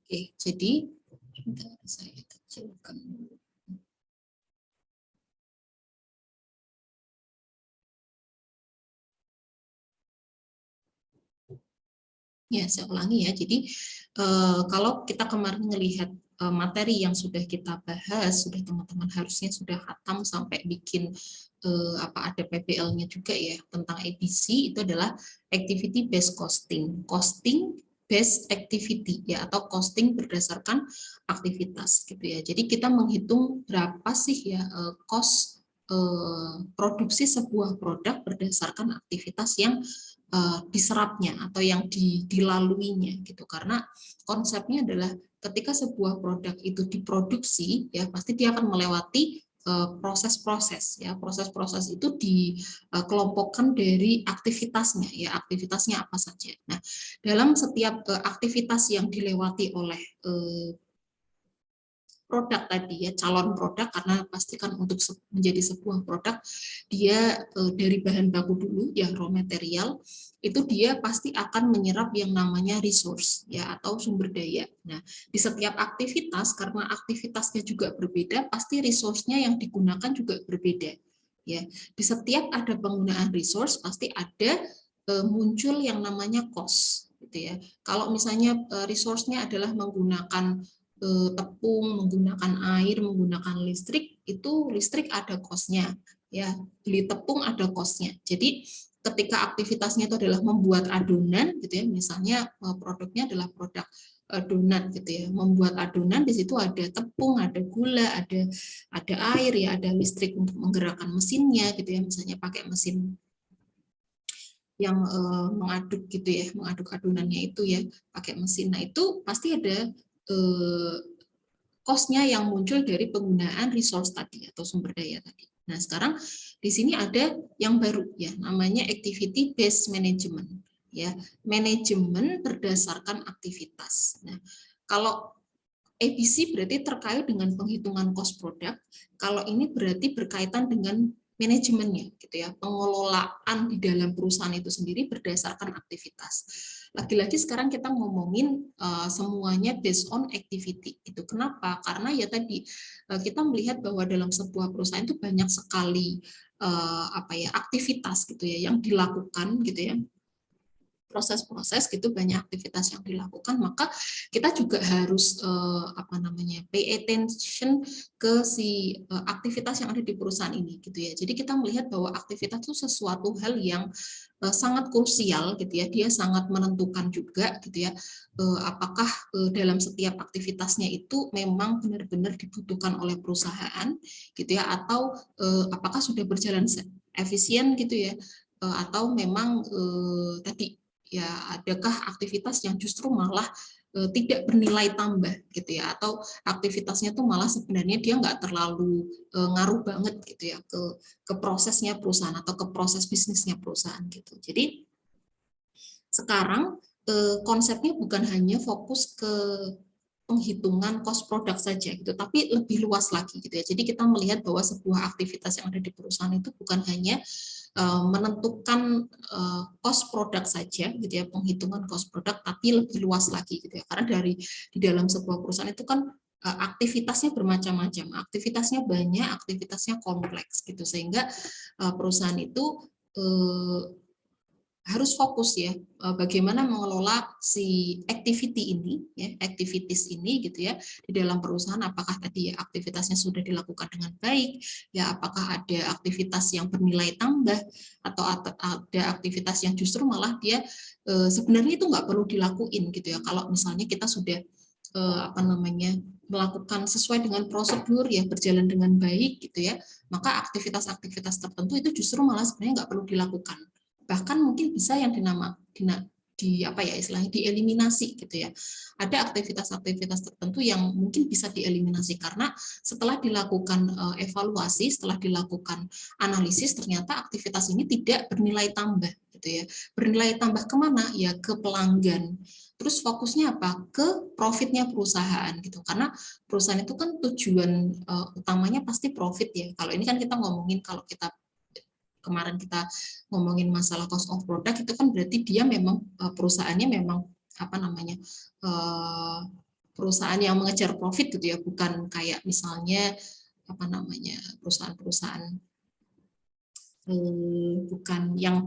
Oke, jadi sebentar saya kecilkan dulu. Ya, saya ulangi ya. Jadi kalau kita kemarin melihat materi yang sudah kita bahas, sudah teman-teman harusnya sudah khatam sampai bikin ada PBL-nya juga ya tentang ABC, itu adalah activity based costing. Costing based activity ya, atau costing berdasarkan aktivitas gitu ya. Jadi kita menghitung berapa sih ya cost produksi sebuah produk berdasarkan aktivitas yang diserapnya atau yang dilaluinya gitu, karena konsepnya adalah ketika sebuah produk itu diproduksi ya pasti dia akan melewati proses-proses ya, proses-proses itu dikelompokkan dari aktivitasnya ya, aktivitasnya apa saja. Nah, dalam setiap aktivitas yang dilewati oleh produk tadi ya, calon produk, karena pastikan untuk menjadi sebuah produk dia dari bahan baku dulu ya, raw material itu dia pasti akan menyerap yang namanya resource ya, atau sumber daya. Nah, di setiap aktivitas karena aktivitasnya juga berbeda, pasti resource-nya yang digunakan juga berbeda ya. Di setiap ada penggunaan resource pasti ada muncul yang namanya cost gitu ya. Kalau misalnya resource-nya adalah menggunakan tepung, menggunakan air, menggunakan listrik, itu listrik ada cost-nya ya, beli tepung ada cost-nya. Jadi ketika aktivitasnya itu adalah membuat adonan gitu ya, misalnya produknya adalah produk donat gitu ya, membuat adonan, di situ ada tepung, ada gula, ada air ya, ada listrik untuk menggerakkan mesinnya gitu ya, misalnya pakai mesin yang mengaduk gitu ya, mengaduk adonannya itu ya pakai mesin. Nah, itu pasti ada cost-nya yang muncul dari penggunaan resource tadi atau sumber daya tadi. Nah, sekarang di sini ada yang baru ya, namanya activity based management ya, manajemen berdasarkan aktivitas. Nah, kalau ABC berarti terkait dengan penghitungan cost produk. Kalau ini berarti berkaitan dengan manajemennya, gitu ya, pengelolaan di dalam perusahaan itu sendiri berdasarkan aktivitas. Lagi-lagi sekarang kita ngomongin semuanya based on activity. Itu kenapa? Karena ya tadi kita melihat bahwa dalam sebuah perusahaan itu banyak sekali aktivitas gitu ya yang dilakukan gitu ya, proses-proses gitu, banyak aktivitas yang dilakukan, maka kita juga harus pay attention ke si aktivitas yang ada di perusahaan ini gitu ya. Jadi kita melihat bahwa aktivitas itu sesuatu hal yang sangat krusial gitu ya, dia sangat menentukan juga gitu ya, apakah dalam setiap aktivitasnya itu memang benar-benar dibutuhkan oleh perusahaan gitu ya, atau apakah sudah berjalan efisien gitu ya, atau memang tadi ya, adakah aktivitas yang justru malah tidak bernilai tambah gitu ya, atau aktivitasnya tuh malah sebenarnya dia nggak terlalu ngaruh banget gitu ya ke prosesnya perusahaan atau ke proses bisnisnya perusahaan gitu. Jadi sekarang konsepnya bukan hanya fokus ke penghitungan cost produk saja gitu, tapi lebih luas lagi gitu ya. Jadi kita melihat bahwa sebuah aktivitas yang ada di perusahaan itu bukan hanya menentukan cost produk saja gitu ya, penghitungan cost produk, tapi lebih luas lagi gitu ya. Karena di dalam sebuah perusahaan itu kan aktivitasnya bermacam-macam, aktivitasnya banyak, aktivitasnya kompleks gitu, sehingga perusahaan itu harus fokus ya bagaimana mengelola si activity ini ya, activities ini gitu ya di dalam perusahaan, apakah tadi ya aktivitasnya sudah dilakukan dengan baik ya, apakah ada aktivitas yang bernilai tambah atau ada aktivitas yang justru malah dia sebenarnya itu nggak perlu dilakuin gitu ya, kalau misalnya kita sudah melakukan sesuai dengan prosedur ya, berjalan dengan baik gitu ya, maka aktivitas-aktivitas tertentu itu justru malah sebenarnya nggak perlu dilakukan, bahkan mungkin bisa yang istilahnya dieliminasi gitu ya. Ada aktivitas-aktivitas tertentu yang mungkin bisa dieliminasi karena setelah dilakukan evaluasi, setelah dilakukan analisis, ternyata aktivitas ini tidak bernilai tambah gitu ya. Bernilai tambah kemana? Ya ke pelanggan. Terus fokusnya apa? Ke profitnya perusahaan gitu. Karena perusahaan itu kan tujuan utamanya pasti profit ya. Kalau ini kan kita ngomongin, kalau kita kemarin kita ngomongin masalah cost of product, itu kan berarti dia memang perusahaannya memang perusahaan yang mengejar profit gitu ya, bukan kayak misalnya apa namanya perusahaan-perusahaan bukan yang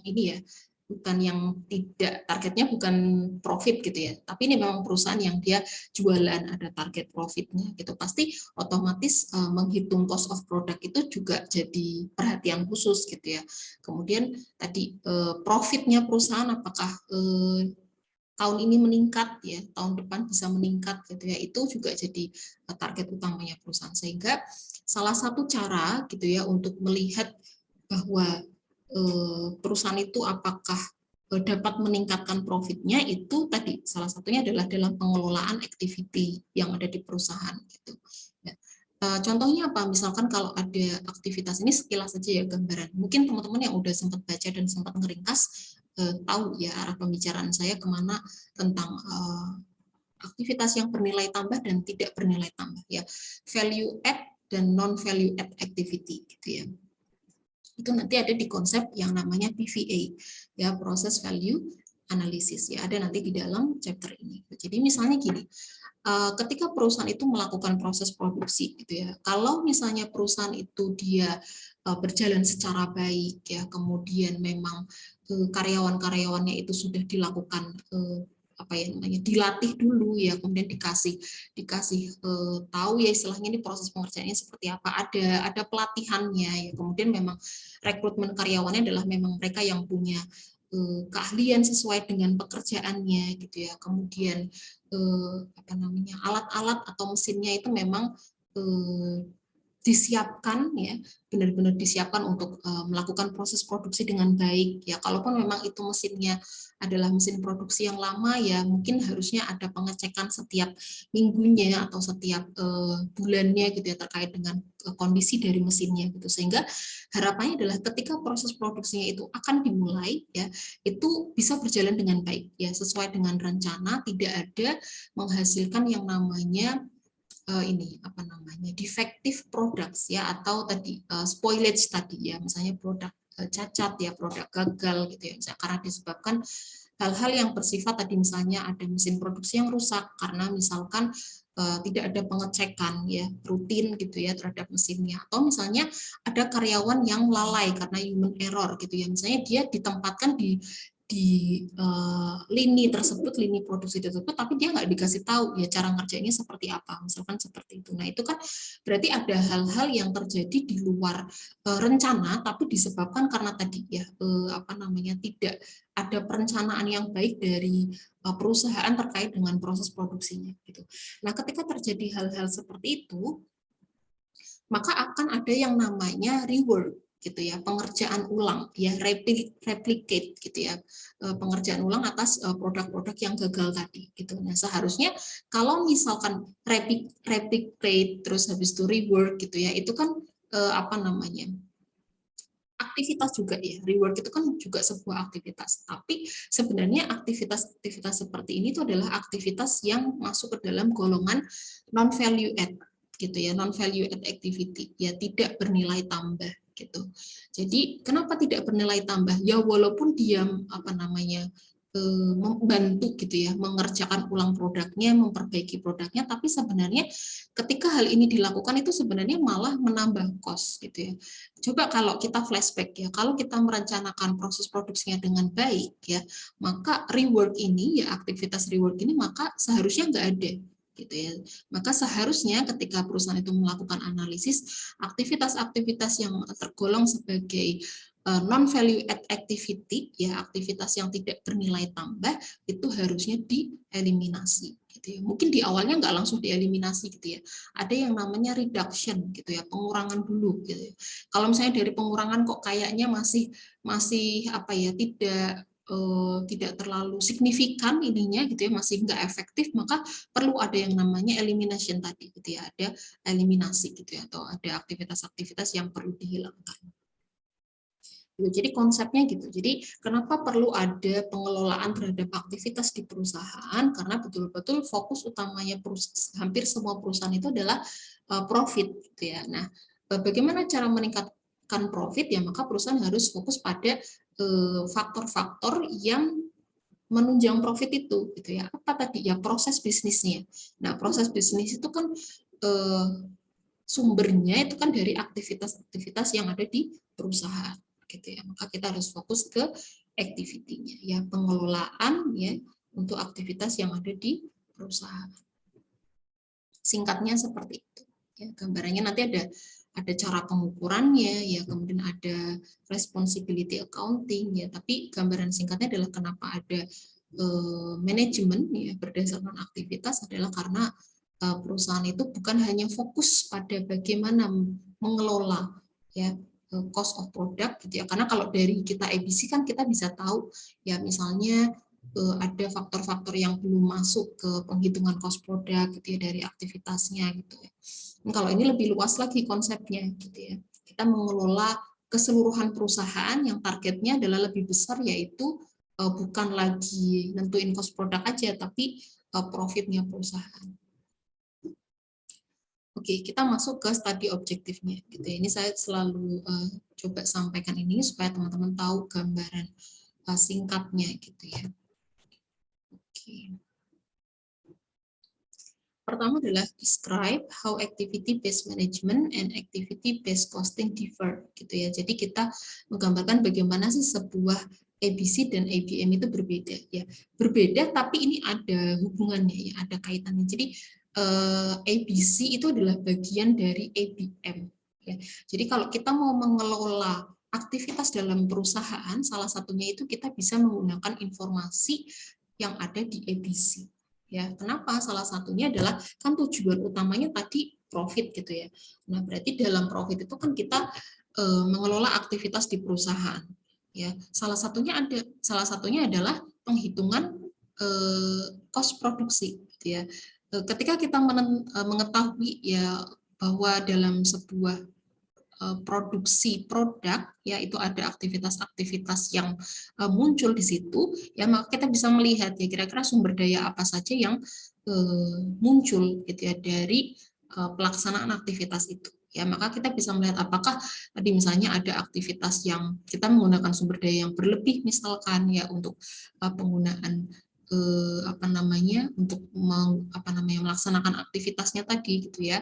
ini ya, bukan yang tidak targetnya bukan profit gitu ya, tapi ini memang perusahaan yang dia jualan ada target profitnya gitu, pasti otomatis menghitung cost of product itu juga jadi perhatian khusus gitu ya. Kemudian tadi profitnya perusahaan apakah tahun ini meningkat ya, tahun depan bisa meningkat gitu ya, itu juga jadi target utamanya perusahaan. Sehingga salah satu cara gitu ya untuk melihat bahwa perusahaan itu apakah dapat meningkatkan profitnya itu tadi salah satunya adalah dalam pengelolaan activity yang ada di perusahaan gitu. Ya. Contohnya apa? Misalkan kalau ada aktivitas ini sekilas saja ya gambaran. Mungkin teman-teman yang udah sempat baca dan sempat ngeringkas tahu ya arah pembicaraan saya kemana tentang aktivitas yang bernilai tambah dan tidak bernilai tambah ya, value add dan non value add activity gitu ya. Itu nanti ada di konsep yang namanya PVA ya, proses value analysis ya, ada nanti di dalam chapter ini. Jadi misalnya gini, ketika perusahaan itu melakukan proses produksi gitu ya, kalau misalnya perusahaan itu dia berjalan secara baik ya, kemudian memang karyawan-karyawannya itu sudah dilakukan apa ya namanya dilatih dulu ya, kemudian dikasih tahu ya istilahnya ini proses pengerjaannya seperti apa, ada pelatihannya ya, kemudian memang rekrutmen karyawannya adalah memang mereka yang punya keahlian sesuai dengan pekerjaannya gitu ya, kemudian apa namanya alat-alat atau mesinnya itu memang disiapkan ya, benar-benar disiapkan untuk melakukan proses produksi dengan baik ya. Kalaupun memang itu mesinnya adalah mesin produksi yang lama ya, mungkin harusnya ada pengecekan setiap minggunya atau setiap bulannya gitu ya, terkait dengan kondisi dari mesinnya gitu, sehingga harapannya adalah ketika proses produksinya itu akan dimulai ya, itu bisa berjalan dengan baik ya, sesuai dengan rencana, tidak ada menghasilkan yang namanya ini apa namanya defective products ya, atau tadi spoilage tadi ya, misalnya produk cacat ya, produk gagal gitu ya, misalnya karena disebabkan hal-hal yang bersifat tadi, misalnya ada mesin produksi yang rusak karena misalkan tidak ada pengecekan ya rutin gitu ya terhadap mesinnya, atau misalnya ada karyawan yang lalai karena human error gitu ya, misalnya dia ditempatkan di lini tersebut, lini produksi tersebut, tapi dia nggak dikasih tahu ya cara ngerjainnya seperti apa, misalkan seperti itu. Nah itu kan berarti ada hal-hal yang terjadi di luar rencana, tapi disebabkan karena tadi ya apa namanya tidak ada perencanaan yang baik dari perusahaan terkait dengan proses produksinya gitu. Nah ketika terjadi hal-hal seperti itu, maka akan ada yang namanya rework gitu ya, pengerjaan ulang ya, replicate gitu ya, pengerjaan ulang atas produk-produk yang gagal tadi gitu. Nah seharusnya kalau misalkan replicate terus habis itu rework gitu ya, itu kan apa namanya aktivitas juga ya, rework itu kan juga sebuah aktivitas, tapi sebenarnya aktivitas-aktivitas seperti ini itu adalah aktivitas yang masuk ke dalam golongan non value add gitu ya, non value add activity ya, tidak bernilai tambah gitu. Jadi kenapa tidak bernilai tambah ya, walaupun dia apa namanya membantu gitu ya, mengerjakan ulang produknya, memperbaiki produknya, tapi sebenarnya ketika hal ini dilakukan itu sebenarnya malah menambah cost gitu ya. Coba kalau kita flashback ya, kalau kita merencanakan proses produksinya dengan baik ya, maka rework ini ya, aktivitas rework ini maka seharusnya nggak ada gitu ya. Maka seharusnya ketika perusahaan itu melakukan analisis, aktivitas-aktivitas yang tergolong sebagai non value add activity ya, aktivitas yang tidak bernilai tambah, itu harusnya dieliminasi gitu ya. Mungkin di awalnya nggak langsung dieliminasi gitu ya, ada yang namanya reduction gitu ya, pengurangan dulu gitu ya. Kalau misalnya dari pengurangan kok kayaknya masih apa ya, tidak terlalu signifikan ininya gitu ya, masih nggak efektif, maka perlu ada yang namanya elimination tadi gitu ya, ada eliminasi gitu ya, atau ada aktivitas-aktivitas yang perlu dihilangkan. Jadi konsepnya gitu. Jadi kenapa perlu ada pengelolaan terhadap aktivitas di perusahaan? Karena betul-betul fokus utamanya hampir semua perusahaan itu adalah profit gitu ya. Nah, bagaimana cara meningkatkan profit ya? Maka perusahaan harus fokus pada faktor-faktor yang menunjang profit itu gitu ya. Apa tadi ya, proses bisnisnya. Nah, proses bisnis itu kan sumbernya itu kan dari aktivitas-aktivitas yang ada di perusahaan gitu ya. Maka kita harus fokus ke activity-nya ya, pengelolaan ya untuk aktivitas yang ada di perusahaan. Singkatnya seperti itu. Ya, gambarannya nanti ada cara pengukurannya ya, kemudian ada responsibility accounting ya, tapi gambaran singkatnya adalah kenapa ada manajemen ya berdasarkan aktivitas adalah karena perusahaan itu bukan hanya fokus pada bagaimana mengelola ya cost of product gitu ya, karena kalau dari kita ABC kan kita bisa tahu ya, misalnya ada faktor-faktor yang belum masuk ke penghitungan cost product gitu ya dari aktivitasnya gitu ya. Kalau ini lebih luas lagi konsepnya gitu ya. Kita mengelola keseluruhan perusahaan yang targetnya adalah lebih besar, yaitu bukan lagi nentuin cost product aja, tapi profitnya perusahaan. Oke, kita masuk ke studi objektifnya gitu ya. Ini saya selalu coba sampaikan ini supaya teman-teman tahu gambaran singkatnya gitu ya. Oke. Pertama adalah describe how activity-based management and activity-based costing differ, gitu ya. Jadi kita menggambarkan bagaimana sih sebuah ABC dan ABM itu berbeda, ya. Berbeda, tapi ini ada hubungannya, ya, ada kaitannya. Jadi ABC itu adalah bagian dari ABM. Ya. Jadi kalau kita mau mengelola aktivitas dalam perusahaan, salah satunya itu kita bisa menggunakan informasi yang ada di ABC. Ya, kenapa? Salah satunya adalah kan tujuan utamanya tadi profit gitu ya. Nah, berarti dalam profit itu kan kita mengelola aktivitas di perusahaan. Ya, salah satunya adalah penghitungan cost produksi gitu ya. Ketika kita mengetahui ya bahwa dalam sebuah produksi produk ya itu ada aktivitas-aktivitas yang muncul di situ ya, maka kita bisa melihat ya kira-kira sumber daya apa saja yang muncul gitu ya dari pelaksanaan aktivitas itu ya. Maka kita bisa melihat apakah tadi misalnya ada aktivitas yang kita menggunakan sumber daya yang berlebih misalkan ya untuk penggunaan untuk melaksanakan aktivitasnya tadi gitu ya.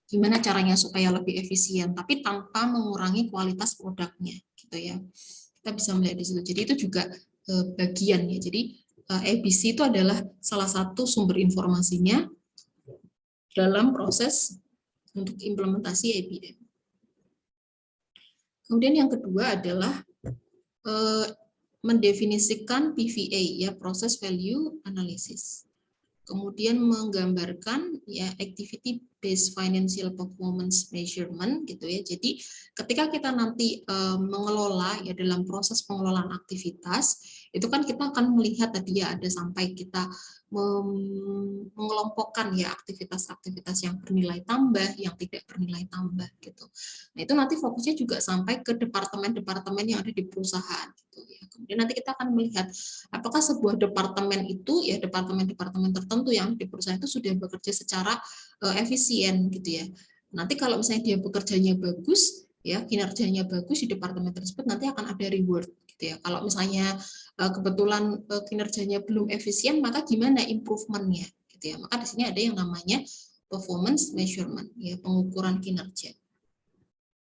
Gimana caranya supaya lebih efisien, tapi tanpa mengurangi kualitas produknya, gitu ya. Kita bisa melihat di situ. Jadi itu juga bagian ya. Jadi ABC itu adalah salah satu sumber informasinya dalam proses untuk implementasi ABM. Kemudian yang kedua adalah mendefinisikan PVA ya, proses value analysis. Kemudian menggambarkan ya activity based financial performance measurement gitu ya. Jadi ketika kita nanti mengelola ya dalam proses pengelolaan aktivitas itu kan kita akan melihat tadi ya ada sampai kita mengelompokkan ya aktivitas-aktivitas yang bernilai tambah, yang tidak bernilai tambah gitu. Nah, itu nanti fokusnya juga sampai ke departemen-departemen yang ada di perusahaan gitu ya. Kemudian nanti kita akan melihat apakah sebuah departemen itu ya departemen-departemen tertentu yang di perusahaan itu sudah bekerja secara efisien gitu ya. Nanti kalau misalnya dia bekerjanya bagus ya, kinerjanya bagus di departemen tersebut, nanti akan ada reward gitu ya. Kalau misalnya kebetulan kinerjanya belum efisien, maka gimana improvementnya gitu ya. Maka di sini ada yang namanya performance measurement ya, pengukuran kinerja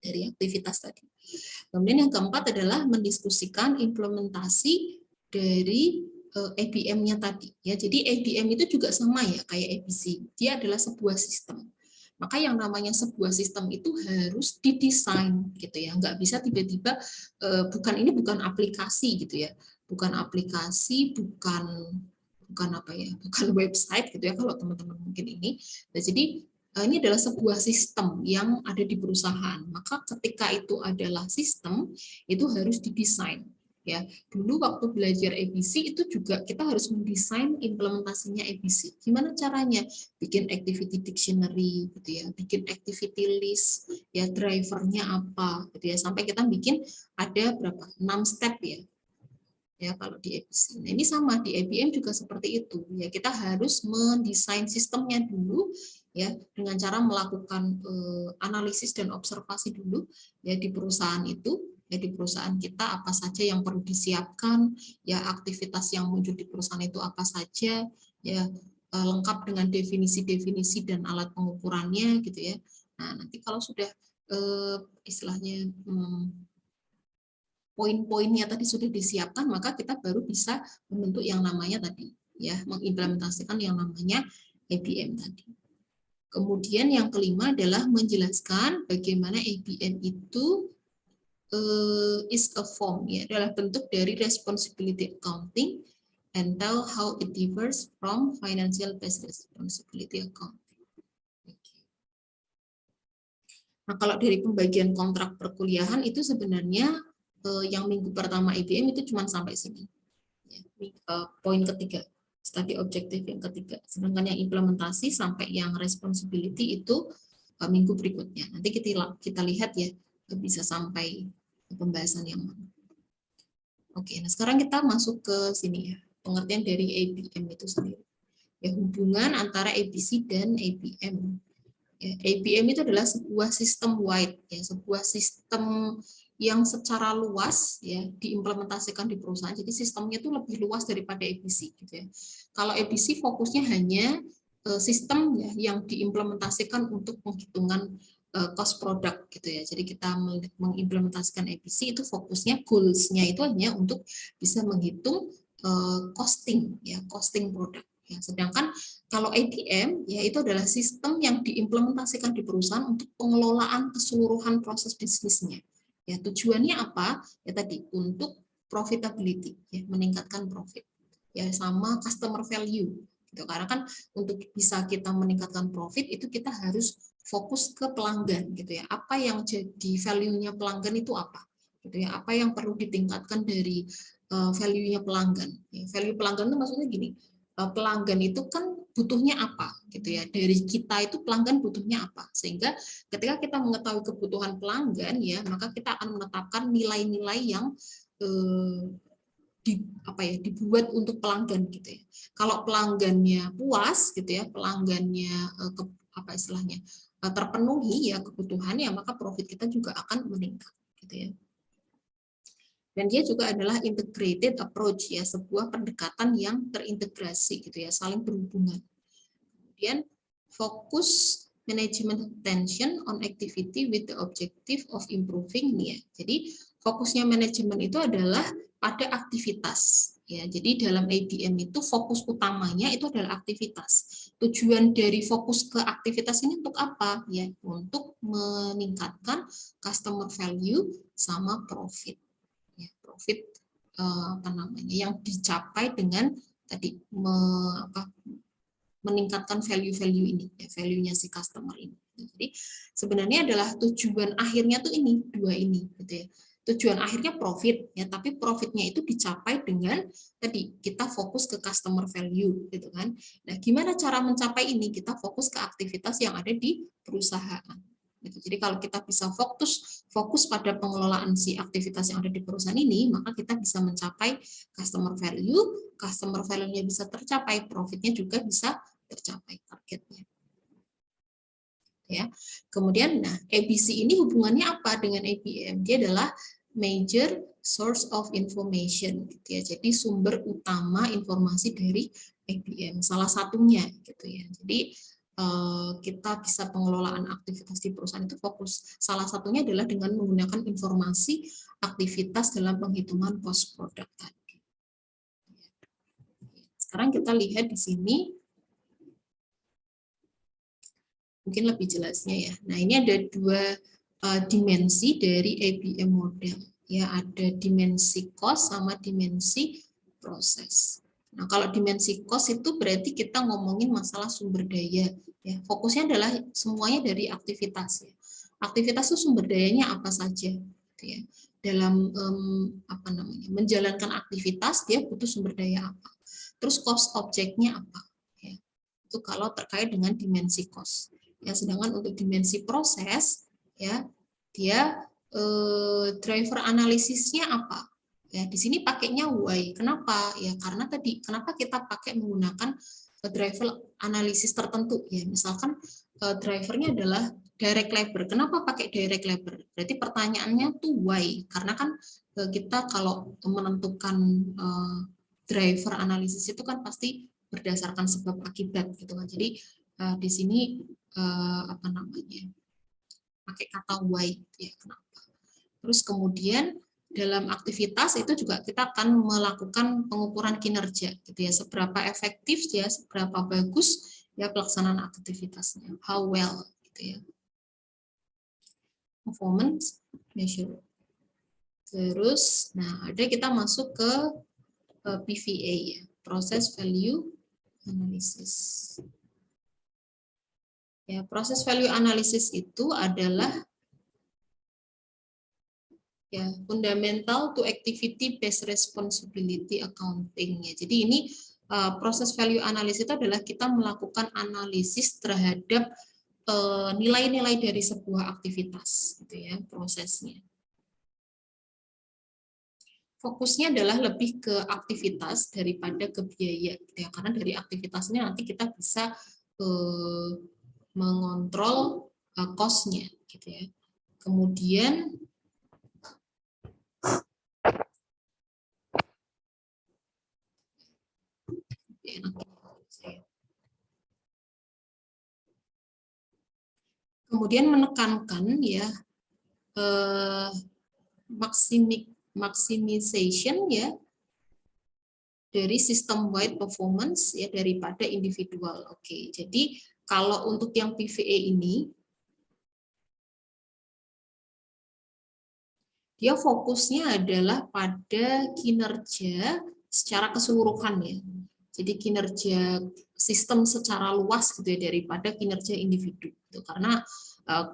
dari aktivitas tadi. Kemudian yang keempat adalah mendiskusikan implementasi dari ABM-nya tadi ya. Jadi ABM itu juga sama ya kayak ABC. Dia adalah sebuah sistem. Maka yang namanya sebuah sistem itu harus didesain gitu ya. Nggak bisa tiba-tiba bukan aplikasi gitu ya. Bukan aplikasi, bukan apa ya, bukan website gitu ya kalau teman-teman mungkin ini. Nah, jadi ini adalah sebuah sistem yang ada di perusahaan. Maka ketika itu adalah sistem, itu harus didesain. Ya, dulu waktu belajar ABC itu juga kita harus mendesain implementasinya ABC. Gimana caranya? Bikin activity dictionary, gitu ya, bikin activity list, ya drivernya apa, gitu ya, sampai kita bikin ada berapa 6 step ya. Ya kalau di ABC. Nah, ini sama di IBM juga seperti itu. Ya kita harus mendesain sistemnya dulu ya dengan cara melakukan analisis dan observasi dulu ya di perusahaan itu ya di perusahaan kita apa saja yang perlu disiapkan, ya aktivitas yang muncul di perusahaan itu apa saja, ya lengkap dengan definisi-definisi dan alat pengukurannya gitu ya. Nah, nanti kalau sudah istilahnya poin-poinnya tadi sudah disiapkan, maka kita baru bisa membentuk yang namanya tadi, ya, mengimplementasikan yang namanya ABM tadi. Kemudian yang kelima adalah menjelaskan bagaimana ABM itu is a form, ya, adalah bentuk dari responsibility accounting and tell how it differs from financial based responsibility accounting. Nah, kalau dari pembagian kontrak perkuliahan itu sebenarnya yang minggu pertama ABM itu cuma sampai sini. Poin ketiga, study objektif yang ketiga. Sedangkan yang implementasi sampai yang responsibility itu minggu berikutnya. Nanti kita lihat ya bisa sampai pembahasan yang mana. Oke, nah sekarang kita masuk ke sini ya, pengertian dari ABM itu sendiri. Ya, hubungan antara ABC dan ABM. Ya, ABM itu adalah sebuah sistem wide, ya, sebuah sistem yang secara luas ya diimplementasikan di perusahaan. Jadi sistemnya itu lebih luas daripada ABC gitu ya. Kalau ABC fokusnya hanya sistem ya yang diimplementasikan untuk penghitungan cost product gitu ya. Jadi kita mengimplementasikan ABC itu fokusnya goals-nya itu hanya untuk bisa menghitung costing ya, costing produk. Ya, sedangkan kalau ABM ya itu adalah sistem yang diimplementasikan di perusahaan untuk pengelolaan keseluruhan proses bisnisnya. Ya, tujuannya apa? Ya tadi untuk profitability, ya, meningkatkan profit. Ya, sama customer value. Gitu. Karena kan untuk bisa kita meningkatkan profit itu kita harus fokus ke pelanggan gitu ya. Apa yang jadi value-nya pelanggan itu apa? Gitu ya. Apa yang perlu ditingkatkan dari value-nya pelanggan? Ya, value pelanggan itu maksudnya gini, pelanggan itu kan butuhnya apa gitu ya, dari kita itu pelanggan butuhnya apa, sehingga ketika kita mengetahui kebutuhan pelanggan ya maka kita akan menetapkan nilai-nilai yang dibuat untuk pelanggan gitu ya. Kalau pelanggannya puas gitu ya, pelanggannya istilahnya terpenuhi ya kebutuhannya, maka profit kita juga akan meningkat gitu ya. Dan dia juga adalah integrated approach ya, sebuah pendekatan yang terintegrasi gitu ya, saling berhubungan. Kemudian fokus management attention on activity with the objective of improving ya. Jadi fokusnya manajemen itu adalah pada aktivitas ya. Jadi dalam ABM itu fokus utamanya itu adalah aktivitas. Tujuan dari fokus ke aktivitas ini untuk apa ya? Untuk meningkatkan customer value sama profit. Ya, profit yang dicapai dengan tadi meningkatkan value-value ini, ya, value-nya si customer ini. Jadi sebenarnya adalah tujuan akhirnya tuh ini, dua ini, gitu ya. Tujuan akhirnya profit, ya, tapi profitnya itu dicapai dengan tadi kita fokus ke customer value, gitu kan. Nah, gimana cara mencapai ini? Kita fokus ke aktivitas yang ada di perusahaan. Jadi kalau kita bisa fokus pada pengelolaan si aktivitas yang ada di perusahaan ini, maka kita bisa mencapai customer value-nya bisa tercapai, profitnya juga bisa tercapai targetnya. Ya. Kemudian nah ABC ini hubungannya apa dengan ABM? Dia adalah major source of information gitu ya. Jadi sumber utama informasi dari ABM salah satunya gitu ya. Jadi kita bisa pengelolaan aktivitas di perusahaan itu fokus. Salah satunya adalah dengan menggunakan informasi aktivitas dalam penghitungan cost product tadi. Sekarang kita lihat di sini, mungkin lebih jelasnya ya. Nah, ini ada dua dimensi dari ABM model. Ya, ada dimensi cost sama dimensi proses. Nah, kalau dimensi cost itu berarti kita ngomongin masalah sumber daya. Ya, fokusnya adalah semuanya dari aktivitas. Ya. Aktivitas itu sumber dayanya apa saja. Gitu ya. Dalam menjalankan aktivitas dia butuh sumber daya apa. Terus cost objeknya apa. Ya. Itu kalau terkait dengan dimensi cost. Ya, sedangkan untuk dimensi proses, ya dia driver analisisnya apa? Ya, di sini pakainya why. Kenapa? Ya karena tadi kenapa kita pakai menggunakan driver analisis tertentu ya. Misalkan drivernya adalah direct labor. Kenapa pakai direct labor? Berarti pertanyaannya tuh why? Karena kan kita kalau menentukan driver analisis itu kan pasti berdasarkan sebab akibat gitu kan. Jadi di sini apa namanya? Pakai kata why ya, kenapa. Terus kemudian dalam aktivitas itu juga kita akan melakukan pengukuran kinerja gitu ya, seberapa efektif ya, seberapa bagus ya pelaksanaan aktivitasnya, how well gitu ya. Performance measure. Terus nah ada kita masuk ke PVA ya, Process Value Analysis. Ya, proses value analysis itu adalah ya fundamental to activity based responsibility accounting ya. Jadi ini proses value analysis itu adalah kita melakukan analisis terhadap nilai-nilai dari sebuah aktivitas gitu ya, prosesnya. Fokusnya adalah lebih ke aktivitas daripada ke biaya gitu ya, karena dari aktivitasnya nanti kita bisa mengontrol cost-nya gitu ya. Kemudian menekankan ya maximization ya dari sistem wide performance ya daripada individual. Oke, jadi kalau untuk yang PVA ini dia fokusnya adalah pada kinerja secara keseluruhan ya. Jadi kinerja sistem secara luas gitu ya daripada kinerja individu. Gitu. Karena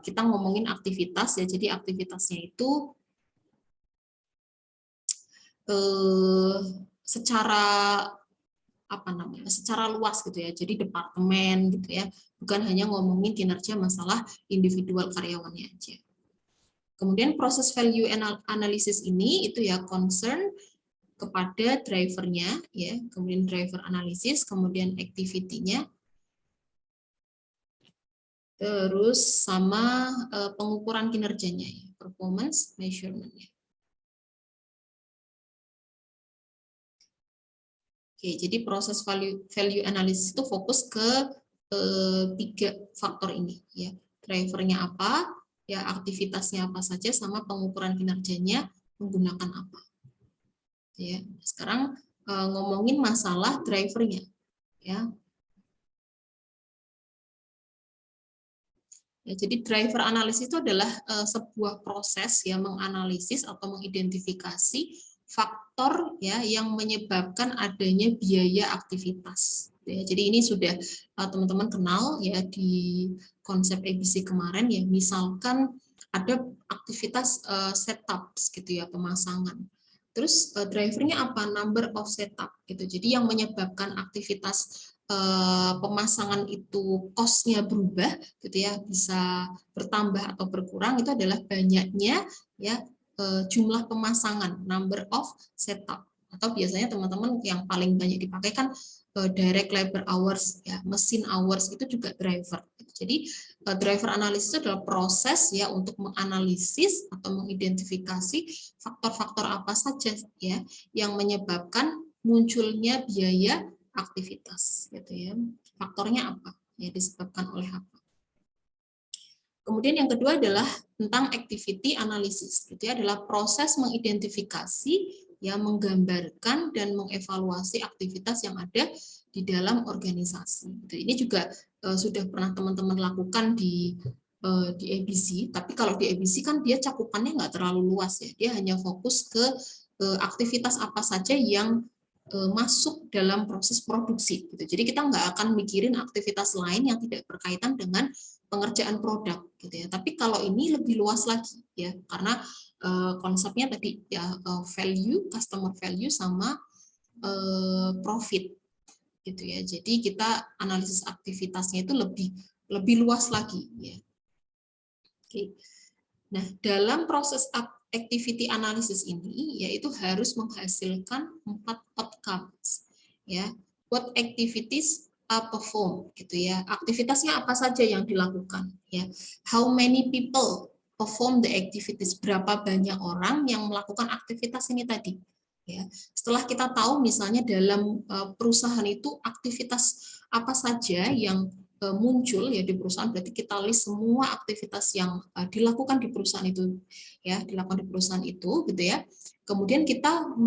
kita ngomongin aktivitas ya, jadi aktivitasnya itu secara apa namanya? Secara luas gitu ya. Jadi departemen gitu ya. Bukan hanya ngomongin kinerja masalah individual karyawannya aja. Kemudian proses value analysis ini itu ya concern kepada drivernya ya, kemudian driver analisis, kemudian activity-nya, terus sama pengukuran kinerjanya ya, performance measurement-nya. Oke, jadi proses value analysis itu fokus ke tiga faktor ini ya, drivernya apa, ya aktivitasnya apa saja, sama pengukuran kinerjanya menggunakan apa. Ya, sekarang ngomongin masalah drivernya ya. Ya, jadi driver analisis itu adalah sebuah proses yang menganalisis atau mengidentifikasi faktor ya yang menyebabkan adanya biaya aktivitas. Ya, jadi ini sudah teman-teman kenal ya di konsep ABC kemarin ya. Misalkan ada aktivitas setup gitu ya, pemasangan. Terus drivernya apa? Number of setup gitu. Jadi yang menyebabkan aktivitas pemasangan itu cost-nya berubah gitu ya, bisa bertambah atau berkurang, itu adalah banyaknya ya jumlah pemasangan, number of setup. Atau biasanya teman-teman yang paling banyak dipakai kan direct labor hours ya, mesin hours itu juga driver. Jadi driver analisis itu adalah proses ya untuk menganalisis atau mengidentifikasi faktor-faktor apa saja ya yang menyebabkan munculnya biaya aktivitas gitu ya. Faktornya apa? Ya disebabkan oleh apa? Kemudian yang kedua adalah tentang activity analysis. Itu adalah proses mengidentifikasi, ya menggambarkan dan mengevaluasi aktivitas yang ada di dalam organisasi. Ini juga sudah pernah teman-teman lakukan di ABC. Tapi kalau di ABC kan dia cakupannya nggak terlalu luas ya. Dia hanya fokus ke aktivitas apa saja yang masuk dalam proses produksi. Jadi kita nggak akan mikirin aktivitas lain yang tidak berkaitan dengan pengerjaan produk gitu ya. Tapi kalau ini lebih luas lagi ya, karena konsepnya tadi ya value, customer value sama profit gitu ya. Jadi kita analisis aktivitasnya itu lebih luas lagi ya. Oke. Nah, dalam proses activity analysis ini yaitu harus menghasilkan 4 outcomes ya. What activities perform gitu ya. Aktivitasnya apa saja yang dilakukan ya. How many people perform the activities, berapa banyak orang yang melakukan aktivitas ini tadi ya. Setelah kita tahu misalnya dalam perusahaan itu aktivitas apa saja yang muncul ya di perusahaan, berarti kita list semua aktivitas yang dilakukan di perusahaan itu ya, dilakukan di perusahaan itu gitu ya. Kemudian kita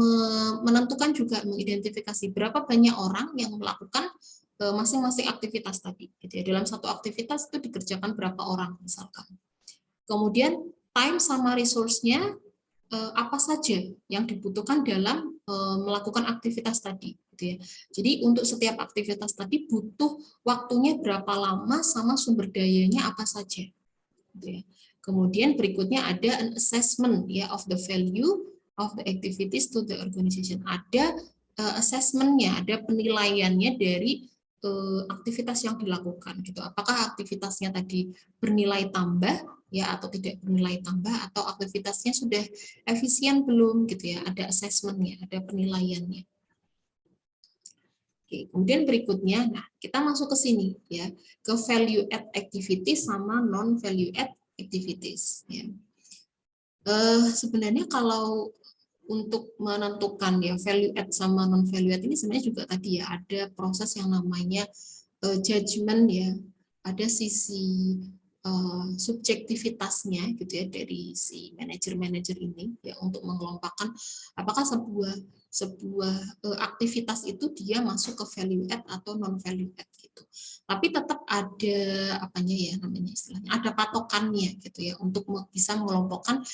menentukan juga, mengidentifikasi berapa banyak orang yang melakukan masing-masing aktivitas tadi gitu ya. Dalam satu aktivitas itu dikerjakan berapa orang misalkan. Kemudian time sama resource-nya apa saja yang dibutuhkan dalam melakukan aktivitas tadi gitu ya. Jadi untuk setiap aktivitas tadi butuh waktunya berapa lama sama sumber dayanya apa saja gitu ya. Kemudian berikutnya ada an assessment ya of the value of the activities to the organization. Ada assessment-nya, ada penilaiannya dari aktivitas yang dilakukan gitu. Apakah aktivitasnya tadi bernilai tambah ya atau tidak bernilai tambah, atau aktivitasnya sudah efisien belum gitu ya. Ada assessment-nya, ada penilaiannya. Oke, kemudian berikutnya, nah kita masuk ke sini ya, ke value add activities sama non value add activities ya. Sebenarnya kalau untuk menentukan ya value add sama non value add ini sebenarnya juga tadi ya ada proses yang namanya judgment ya, ada sisi subjektivitasnya gitu ya dari si manajer-manajer ini ya untuk mengelompokkan apakah sebuah aktivitas itu dia masuk ke value add atau non value add gitu. Tapi tetap ada apanya ya namanya istilahnya, ada patokannya gitu ya untuk bisa mengelompokkan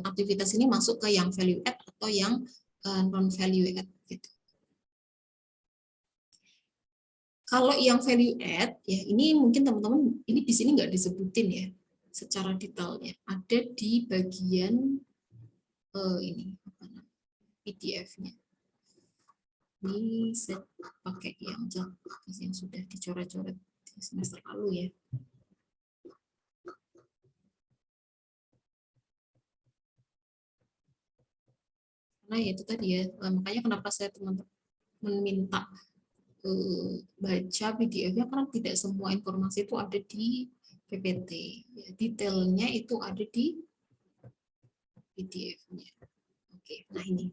aktivitas ini masuk ke yang value add atau yang non value add gitu. Kalau yang value add ya ini mungkin teman-teman ini di sini nggak disebutin ya secara detailnya, ada di bagian ini PDF-nya. Ini saya pakai yang sudah dicoret-coret semester lalu ya. Nah itu tadi ya, makanya kenapa saya teman-teman minta baca PDF-nya karena tidak semua informasi itu ada di PPT. Ya, detailnya itu ada di PDF-nya. Oke, nah ini.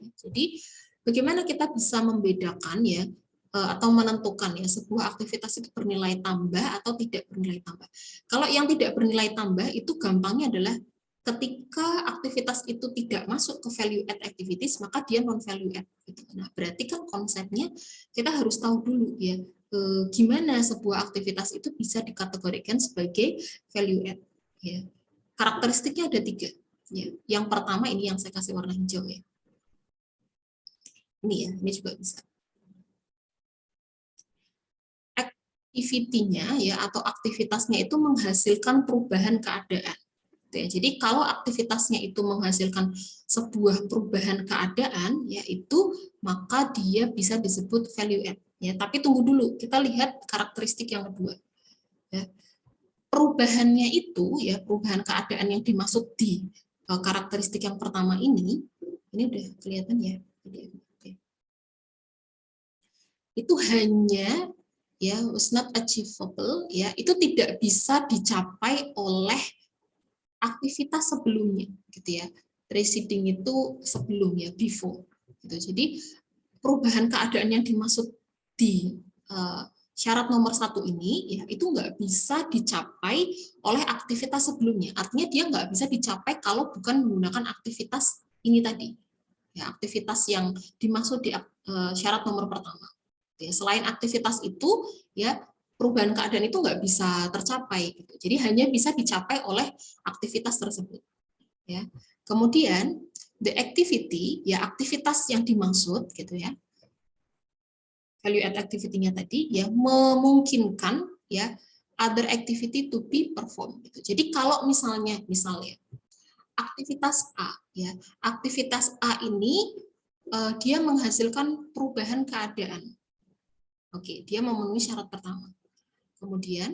Jadi bagaimana kita bisa membedakan ya atau menentukan ya sebuah aktivitas itu bernilai tambah atau tidak bernilai tambah. Kalau yang tidak bernilai tambah itu gampangnya adalah ketika aktivitas itu tidak masuk ke value add activities, maka dia non value add. Nah, berarti kan konsepnya kita harus tahu dulu ya gimana sebuah aktivitas itu bisa dikategorikan sebagai value add. Ya. Karakteristiknya ada 3. Ya. Yang pertama ini yang saya kasih warna hijau ya. Ini ya, ini juga bisa. Activity-nya ya atau aktivitasnya itu menghasilkan perubahan keadaan. Jadi kalau aktivitasnya itu menghasilkan sebuah perubahan keadaan, yaitu maka dia bisa disebut value add. Ya, tapi tunggu dulu, kita lihat karakteristik yang kedua. Ya. Perubahannya itu, ya perubahan keadaan yang dimaksud di karakteristik yang pertama ini udah kelihatan ya. Itu hanya ya was not achievable, ya itu tidak bisa dicapai oleh aktivitas sebelumnya gitu ya. Preceding itu sebelumnya, before gitu. Jadi perubahan keadaan yang dimaksud di syarat nomor 1 ini ya itu nggak bisa dicapai oleh aktivitas sebelumnya. Artinya dia nggak bisa dicapai kalau bukan menggunakan aktivitas ini tadi ya, aktivitas yang dimaksud di syarat nomor pertama. Ya, selain aktivitas itu ya perubahan keadaan itu nggak bisa tercapai gitu. Jadi hanya bisa dicapai oleh aktivitas tersebut ya. Kemudian the activity ya aktivitas yang dimaksud gitu ya, value add activity-nya tadi ya memungkinkan ya other activity to be performed gitu. Jadi kalau misalnya aktivitas A ya, aktivitas A ini dia menghasilkan perubahan keadaan. Oke, dia memenuhi syarat pertama. Kemudian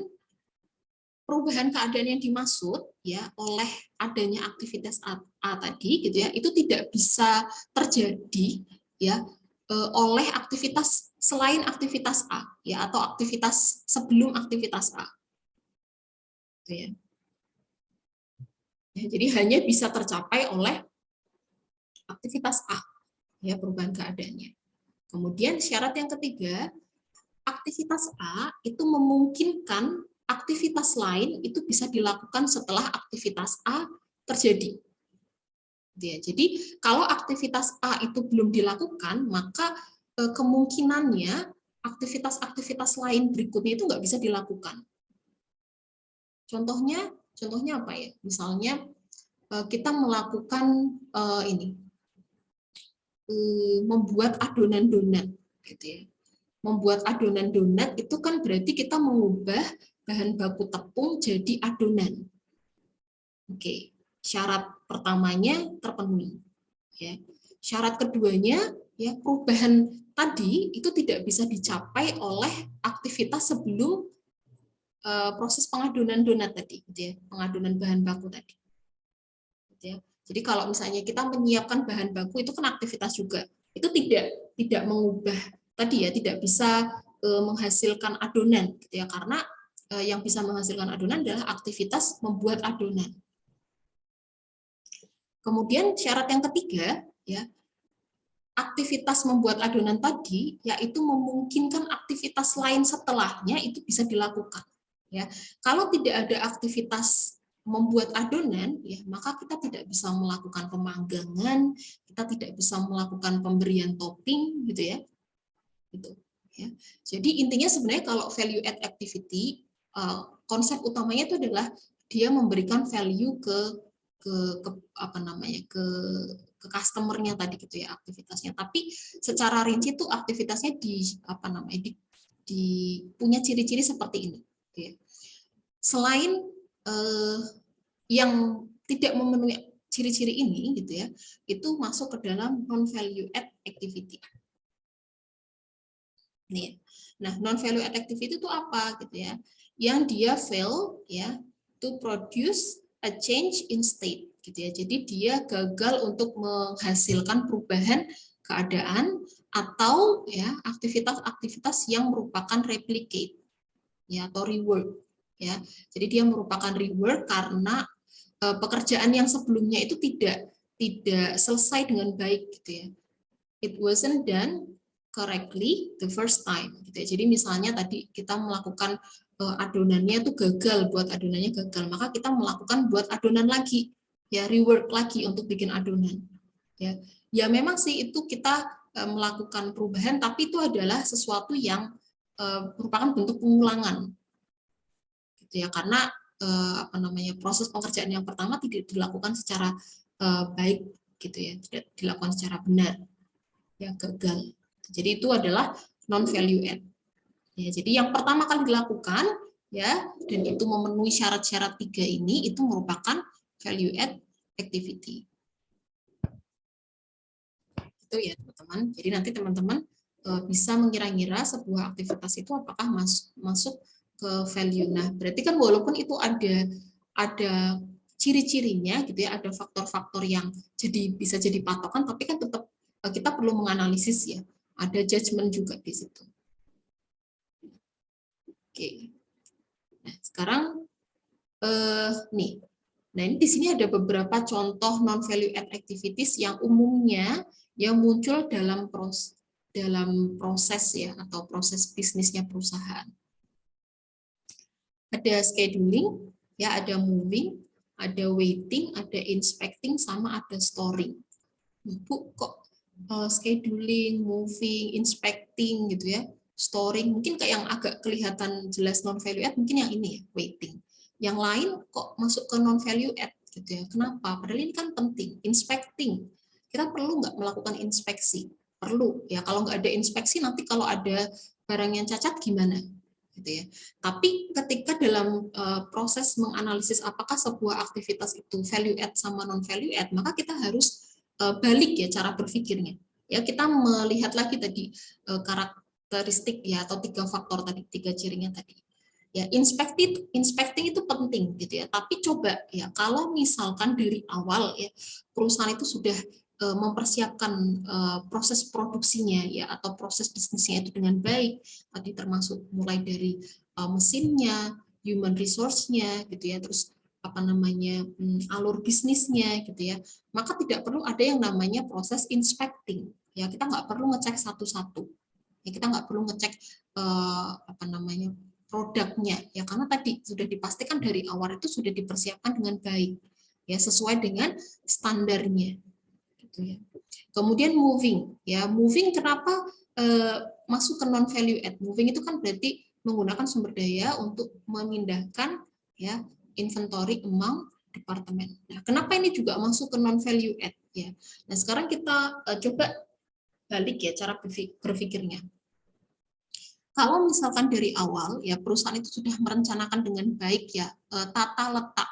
perubahan keadaan yang dimaksud ya oleh adanya aktivitas A tadi gitu ya, itu tidak bisa terjadi ya oleh aktivitas selain aktivitas A, ya, atau aktivitas sebelum aktivitas A. Gitu ya. Jadi hanya bisa tercapai oleh aktivitas A, ya, perubahan keadaannya. Kemudian syarat yang ketiga, aktivitas A itu memungkinkan aktivitas lain itu bisa dilakukan setelah aktivitas A terjadi. Ya, jadi kalau aktivitas A itu belum dilakukan, maka kemungkinannya aktivitas-aktivitas lain berikutnya itu nggak bisa dilakukan. Contohnya apa ya? Misalnya kita melakukan membuat adonan donat, gitu ya. Membuat adonan donat itu kan berarti kita mengubah bahan baku tepung jadi adonan. Oke, syarat pertamanya terpenuhi. Ya. Syarat keduanya, ya, perubahan tadi itu tidak bisa dicapai oleh aktivitas sebelum proses pengadonan donat tadi, gitu ya, pengadonan bahan baku tadi. Gitu ya. Jadi kalau misalnya kita menyiapkan bahan baku itu kan aktivitas juga, itu tidak mengubah tadi ya, tidak bisa menghasilkan adonan, gitu ya, karena yang bisa menghasilkan adonan adalah aktivitas membuat adonan. Kemudian syarat yang ketiga, ya, aktivitas membuat adonan tadi yaitu memungkinkan aktivitas lain setelahnya itu bisa dilakukan. Ya, kalau tidak ada aktivitas membuat adonan, ya, maka kita tidak bisa melakukan pemanggangan, kita tidak bisa melakukan pemberian topping, gitu ya. Gitu. Ya. Jadi intinya sebenarnya kalau value add activity, konsep utamanya itu adalah dia memberikan value ke apa namanya ke customer-nya tadi, gitu ya, aktivitasnya. Tapi secara rinci itu aktivitasnya apa namanya di punya ciri-ciri seperti ini, gitu ya. Selain yang tidak memenuhi ciri-ciri ini, gitu ya, itu masuk ke dalam non value add activity. Nih. Nah, non value add activity itu apa, gitu ya? Yang dia fail, ya, to produce a change in state, gitu ya. Jadi dia gagal untuk menghasilkan perubahan keadaan atau, ya, aktivitas-aktivitas yang merupakan replicate, ya, atau rework, ya. Jadi dia merupakan rework karena pekerjaan yang sebelumnya itu tidak selesai dengan baik, gitu ya. It wasn't done correctly the first time, gitu ya. Jadi misalnya tadi kita melakukan adonannya itu gagal, buat adonannya gagal, maka kita melakukan buat adonan lagi, ya, rework lagi untuk bikin adonan. Ya, ya memang sih itu kita melakukan perubahan, tapi itu adalah sesuatu yang merupakan bentuk pengulangan, gitu ya, karena apa namanya proses pengerjaan yang pertama tidak dilakukan secara baik, gitu ya, tidak dilakukan secara benar, ya, gagal. Jadi itu adalah non value add. Ya, jadi yang pertama kali dilakukan, ya, dan itu memenuhi syarat-syarat 3 ini, itu merupakan value add activity. Itu ya teman-teman. Jadi nanti teman-teman bisa mengira-ngira sebuah aktivitas itu apakah masuk ke value. Nah, berarti kan walaupun itu ada ciri-cirinya, gitu ya, ada faktor-faktor yang bisa jadi patokan, tapi kan tetap kita perlu menganalisis, ya. Ada judgement juga di situ. Oke. Nah, sekarang nih. Nah, ini di sini ada beberapa contoh non value add activities yang umumnya yang muncul dalam proses ya, atau proses bisnisnya perusahaan. Ada scheduling, ya, ada moving, ada waiting, ada inspecting, sama ada storing. Bu, kok scheduling, moving, inspecting, gitu ya, storing, mungkin kayak yang agak kelihatan jelas non value add, mungkin yang ini ya, waiting. Yang lain kok masuk ke non value add, gitu ya. Kenapa? Padahal ini kan penting. Inspecting, kita perlu nggak melakukan inspeksi? Perlu, ya. Kalau nggak ada inspeksi, nanti kalau ada barang yang cacat gimana? Gitu ya. Tapi ketika dalam proses menganalisis apakah sebuah aktivitas itu value add sama non value add, maka kita harus balik, ya, cara berpikirnya. Ya, kita melihat lagi tadi karakteristik, ya, atau 3 faktor tadi, 3 cirinya tadi. Ya, inspecting itu penting, gitu ya. Tapi coba, ya, kalau misalkan dari awal, ya, perusahaan itu sudah mempersiapkan proses produksinya ya atau proses bisnisnya itu dengan baik, tadi termasuk mulai dari mesinnya, human resource-nya gitu ya, terus apa namanya alur bisnisnya gitu ya, maka tidak perlu ada yang namanya proses inspecting ya, kita nggak perlu ngecek satu-satu ya, kita nggak perlu ngecek apa namanya produknya ya, karena tadi sudah dipastikan dari awal itu sudah dipersiapkan dengan baik ya, sesuai dengan standarnya gitu ya. Kemudian moving ya, moving kenapa masuk ke non value add? Moving itu kan berarti menggunakan sumber daya untuk memindahkan ya inventory among departemen. Nah, kenapa ini juga masuk ke non value add ya? Nah, sekarang kita coba balik ya cara berpikirnya. Kalau misalkan dari awal ya perusahaan itu sudah merencanakan dengan baik ya tata letak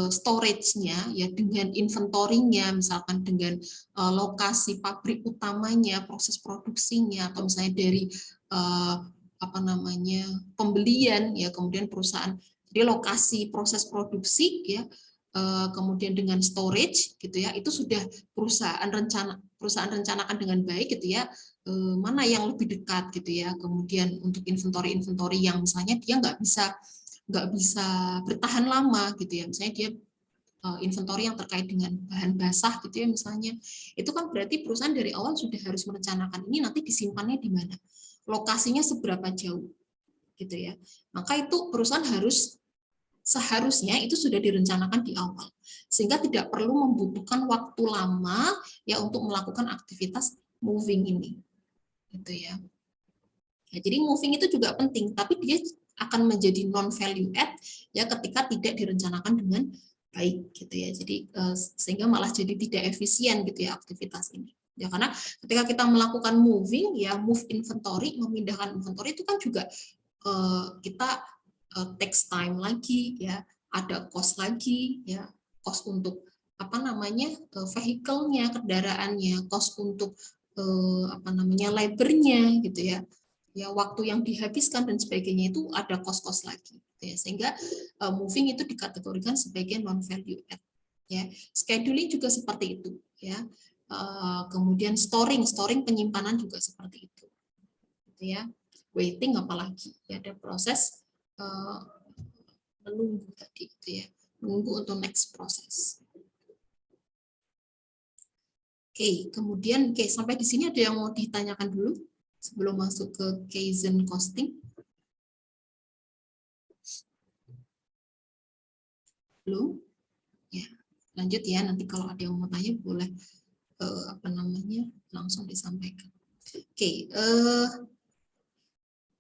storage-nya ya dengan inventory-nya, misalkan dengan lokasi pabrik utamanya, proses produksinya, atau misalnya dari apa namanya pembelian ya, kemudian perusahaan jadi lokasi proses produksi ya, kemudian dengan storage gitu ya, itu sudah perusahaan rencanakan dengan baik gitu ya, mana yang lebih dekat gitu ya, kemudian untuk inventory yang misalnya dia nggak bisa bertahan lama gitu ya, misalnya dia inventory yang terkait dengan bahan basah gitu ya misalnya, itu kan berarti perusahaan dari awal sudah harus merencanakan ini nanti disimpannya di mana, lokasinya seberapa jauh gitu ya, maka itu perusahaan seharusnya itu sudah direncanakan di awal sehingga tidak perlu membutuhkan waktu lama ya untuk melakukan aktivitas moving ini gitu ya. Ya, jadi moving itu juga penting, tapi dia akan menjadi non value add ya ketika tidak direncanakan dengan baik gitu ya. Jadi sehingga malah jadi tidak efisien gitu ya aktivitas ini. Ya karena ketika kita melakukan moving ya, move inventory, memindahkan inventory itu kan juga kita takes time lagi ya, ada cost lagi ya, cost untuk apa namanya vehicle-nya, kendaraannya, cost untuk apa namanya labor-nya gitu ya, ya waktu yang dihabiskan dan sebagainya itu ada cost-cost lagi gitu ya, sehingga moving itu dikategorikan sebagai non value add ya. Scheduling juga seperti itu ya, kemudian storing penyimpanan juga seperti itu gitu ya. Waiting apalagi ya, ada proses menunggu tadi gitu ya, menunggu untuk next proses. Oke, kemudian sampai di sini ada yang mau ditanyakan dulu sebelum masuk ke Kaizen costing? Belum? Ya, lanjut ya. Nanti kalau ada yang mau tanya boleh apa namanya langsung disampaikan. Oke,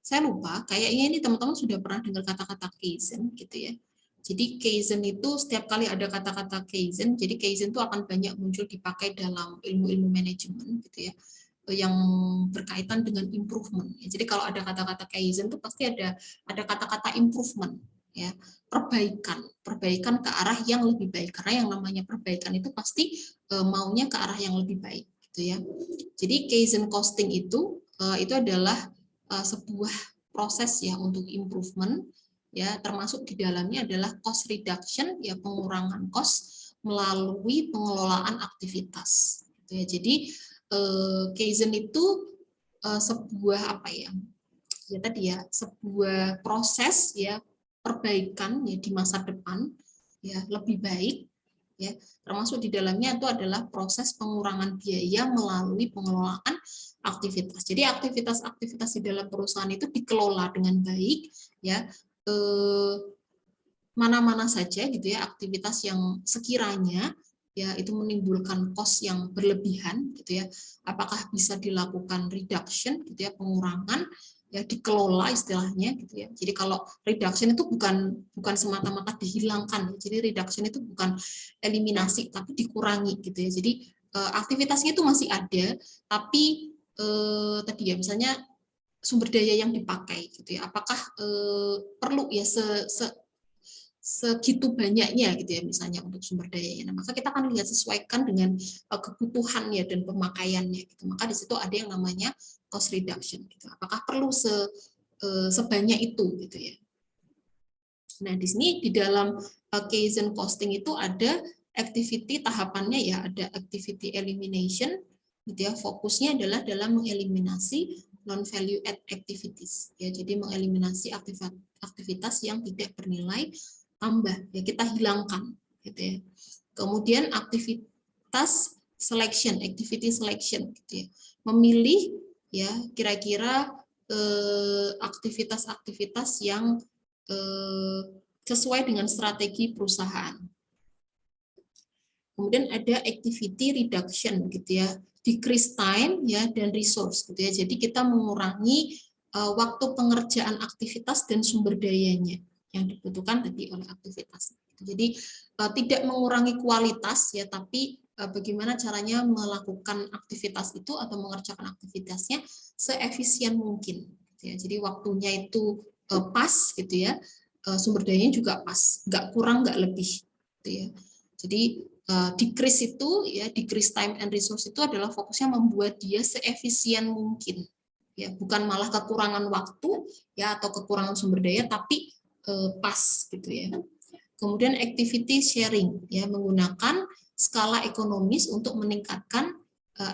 saya lupa. Kayaknya ini teman-teman sudah pernah dengar kata-kata Kaizen gitu ya. Jadi Kaizen itu setiap kali ada kata-kata Kaizen, jadi Kaizen itu akan banyak muncul dipakai dalam ilmu-ilmu manajemen gitu ya, yang berkaitan dengan improvement. Jadi kalau ada kata-kata Kaizen itu pasti ada kata-kata improvement ya, perbaikan ke arah yang lebih baik, karena yang namanya perbaikan itu pasti maunya ke arah yang lebih baik gitu ya. Jadi Kaizen costing itu adalah sebuah proses ya untuk improvement ya, termasuk di dalamnya adalah cost reduction ya, pengurangan cost melalui pengelolaan aktivitas gitu ya. Jadi Kaizen itu sebuah apa ya tadi ya, sebuah proses ya perbaikan ya di masa depan ya lebih baik ya, termasuk di dalamnya itu adalah proses pengurangan biaya melalui pengelolaan aktivitas. Jadi aktivitas-aktivitas di dalam perusahaan itu dikelola dengan baik ya, mana-mana saja gitu ya aktivitas yang sekiranya ya itu menimbulkan cost yang berlebihan gitu ya, apakah bisa dilakukan reduction gitu ya, pengurangan ya, dikelola istilahnya gitu ya. Jadi kalau reduction itu bukan semata-mata dihilangkan, jadi reduction itu bukan eliminasi tapi dikurangi gitu ya. Jadi aktivitasnya itu masih ada, tapi tadi ya misalnya sumber daya yang dipakai gitu ya, apakah perlu ya segitu banyaknya gitu ya misalnya untuk sumber dayanya. Nah, maka kita akan lihat sesuaikan dengan kebutuhannya dan pemakaiannya gitu. Maka di situ ada yang namanya cost reduction gitu. Apakah perlu sebanyak itu gitu ya. Nah, di sini di dalam Kaizen costing itu ada activity tahapannya ya ada activity elimination, gitu ya. Fokusnya adalah dalam mengeliminasi non value add activities, ya. Jadi mengeliminasi aktivitas yang tidak bernilai tambah, ya kita hilangkan, gitu ya. Kemudian aktivitas selection, activity selection, gitu ya. Memilih ya kira-kira aktivitas-aktivitas yang sesuai dengan strategi perusahaan. Kemudian ada activity reduction, gitu ya, decrease time ya dan resource, gitu ya. Jadi kita mengurangi waktu pengerjaan aktivitas dan sumber dayanya yang dibutuhkan tadi oleh aktivitas. Jadi tidak mengurangi kualitas ya, tapi bagaimana caranya melakukan aktivitas itu atau mengerjakan aktivitasnya seefisien mungkin, gitu ya. Jadi waktunya itu pas, gitu ya, sumber dayanya juga pas, nggak kurang nggak lebih, gitu ya. Jadi decrease itu ya, decrease time and resource itu adalah fokusnya membuat dia seefisien mungkin, ya, bukan malah kekurangan waktu ya atau kekurangan sumber daya, tapi pas, gitu ya. Kemudian activity sharing ya, menggunakan skala ekonomis untuk meningkatkan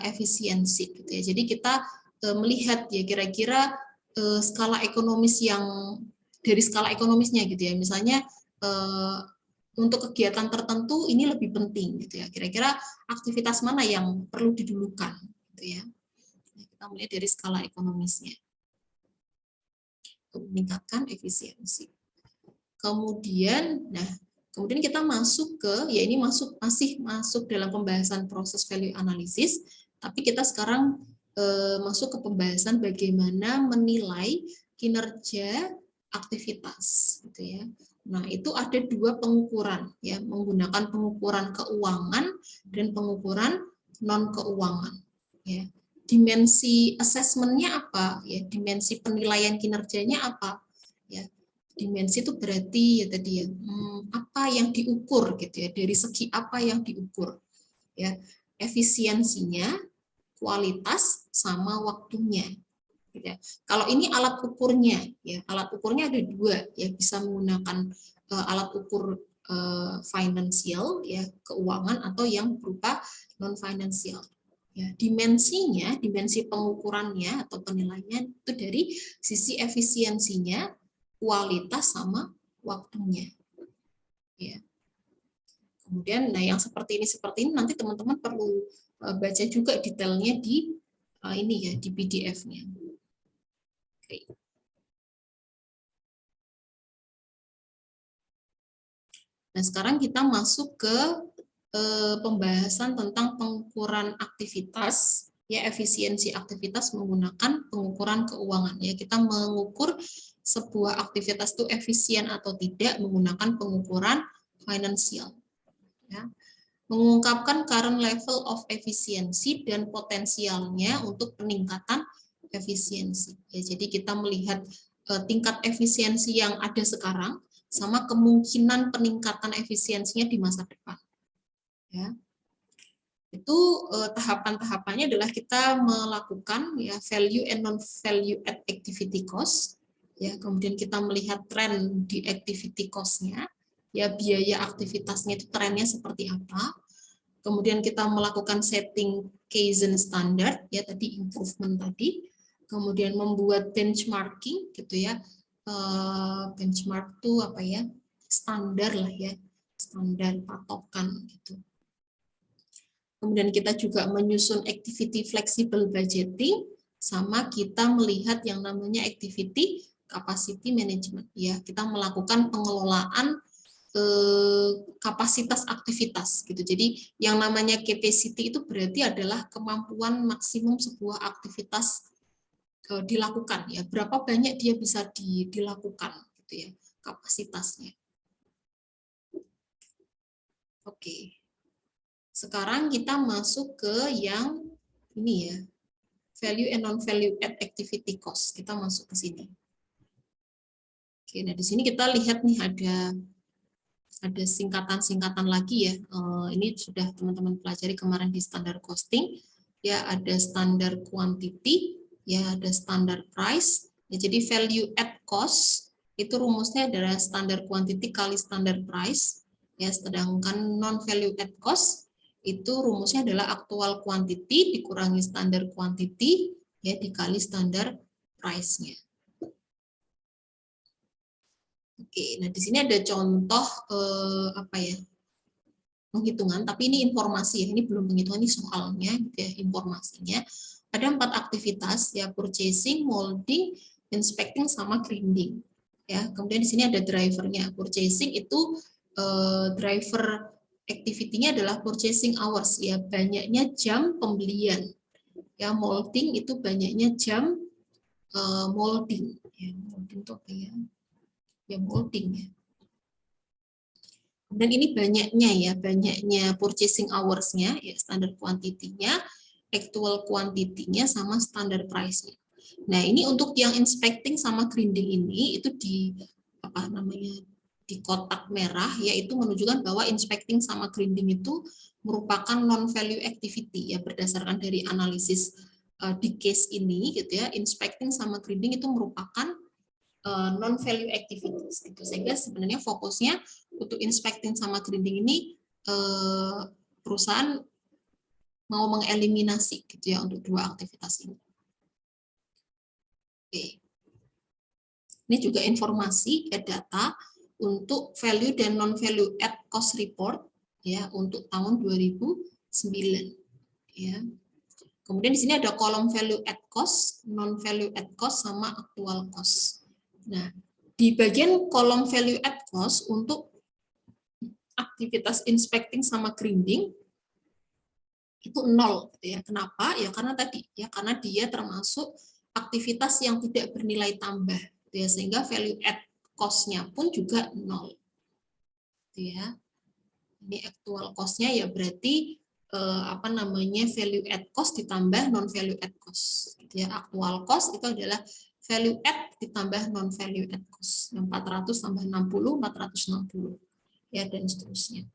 efisiensi, gitu ya. Jadi kita melihat ya kira-kira skala ekonomis yang dari skala ekonomisnya, gitu ya. Misalnya untuk kegiatan tertentu ini lebih penting, gitu ya. Kira-kira aktivitas mana yang perlu didulukan, gitu ya. Kita melihat dari skala ekonomisnya untuk meningkatkan efisiensi. Kemudian kita masuk ke, ya ini masih masuk dalam pembahasan proses value analysis, tapi kita sekarang masuk ke pembahasan bagaimana menilai kinerja aktivitas, gitu ya. Nah, itu ada dua pengukuran ya, menggunakan pengukuran keuangan dan pengukuran non keuangan ya. Dimensi assessment-nya apa ya? Dimensi penilaian kinerjanya apa? Ya. Dimensi itu berarti ya tadi ya, apa yang diukur, gitu ya, dari segi apa yang diukur ya, efisiensinya, kualitas sama waktunya, gitu ya. Kalau ini alat ukurnya ya, alat ukurnya ada dua ya, bisa menggunakan alat ukur finansial ya, keuangan, atau yang berupa non finansial ya. Dimensinya, dimensi pengukurannya atau penilaiannya itu dari sisi efisiensinya, kualitas sama waktunya ya. Kemudian yang seperti ini nanti teman-teman perlu baca juga detailnya di ini ya, di PDF-nya. Oke. Nah, sekarang kita masuk ke pembahasan tentang pengukuran aktivitas ya, efisiensi aktivitas menggunakan pengukuran keuangan ya. Kita mengukur sebuah aktivitas itu efisien atau tidak menggunakan pengukuran finansial ya. Mengungkapkan current level of efisiensi dan potensialnya untuk peningkatan efisiensi ya. Jadi kita melihat tingkat efisiensi yang ada sekarang sama kemungkinan peningkatan efisiensinya di masa depan ya. Itu tahapan-tahapannya adalah kita melakukan ya value and non value add activity cost ya, kemudian kita melihat tren di activity cost-nya ya, biaya aktivitasnya itu trennya seperti apa. Kemudian kita melakukan setting Kaizen standard ya, tadi improvement tadi. Kemudian membuat benchmarking, gitu ya. Benchmark itu apa ya? Standar lah ya, standar patokan gitu. Kemudian kita juga menyusun activity flexible budgeting, sama kita melihat yang namanya activity capacity management ya. Kita melakukan pengelolaan kapasitas aktivitas gitu. Jadi yang namanya capacity itu berarti adalah kemampuan maksimum sebuah aktivitas dilakukan ya. Berapa banyak dia bisa dilakukan gitu ya, kapasitasnya. Oke. Sekarang kita masuk ke yang ini ya, value and non value add activity cost. Kita masuk ke sini. Oke, nah di sini kita lihat nih ada singkatan-singkatan lagi ya. Ini sudah teman-teman pelajari kemarin di standar costing. Ya, ada standar quantity, ya ada standar price. Ya, jadi value add cost itu rumusnya adalah standar quantity kali standar price. Ya, sedangkan non value add cost itu rumusnya adalah actual quantity dikurangi standar quantity ya dikali standar price-nya. Oke, nah di sini ada contoh apa ya? Penghitungan, tapi ini informasi ya, ini belum penghitungan, ini soalnya gitu ya, informasinya. Ada 4 aktivitas ya, purchasing, molding, inspecting sama grinding. Ya, kemudian di sini ada drivernya. Purchasing itu driver activity-nya adalah purchasing hours ya, banyaknya jam pembelian. Ya, molding itu banyaknya jam molding. Ya, molding itu apa ya? Ya, molding ya. Dan ini banyaknya purchasing hours-nya, ya, standar quantity-nya, actual quantity-nya, sama standar price-nya. Nah, ini untuk yang inspecting sama grinding ini, itu di apa namanya di kotak merah, yaitu menunjukkan bahwa inspecting sama grinding itu merupakan non-value activity, ya berdasarkan dari analisis di case ini, gitu ya, inspecting sama grinding itu merupakan non value activities gitu. Sehingga sebenarnya fokusnya untuk inspecting sama grinding ini perusahaan mau mengeliminasi gitu ya untuk 2 aktivitas ini. Oke. Ini juga informasi ya, data untuk value dan non value add cost report ya untuk tahun 2009 ya. Kemudian di sini ada kolom value add cost, non value add cost sama actual cost. Nah, di bagian kolom value add cost untuk aktivitas inspecting sama grinding itu 0 gitu ya. Kenapa? Ya karena tadi ya karena dia termasuk aktivitas yang tidak bernilai tambah gitu ya, sehingga value add cost-nya pun juga 0. Gitu ya. Ini actual cost-nya ya berarti apa namanya value add cost ditambah non value add cost gitu ya. Actual cost itu adalah value add ditambah non value add cost. Yang 400 tambah 60 460 ya dan seterusnya.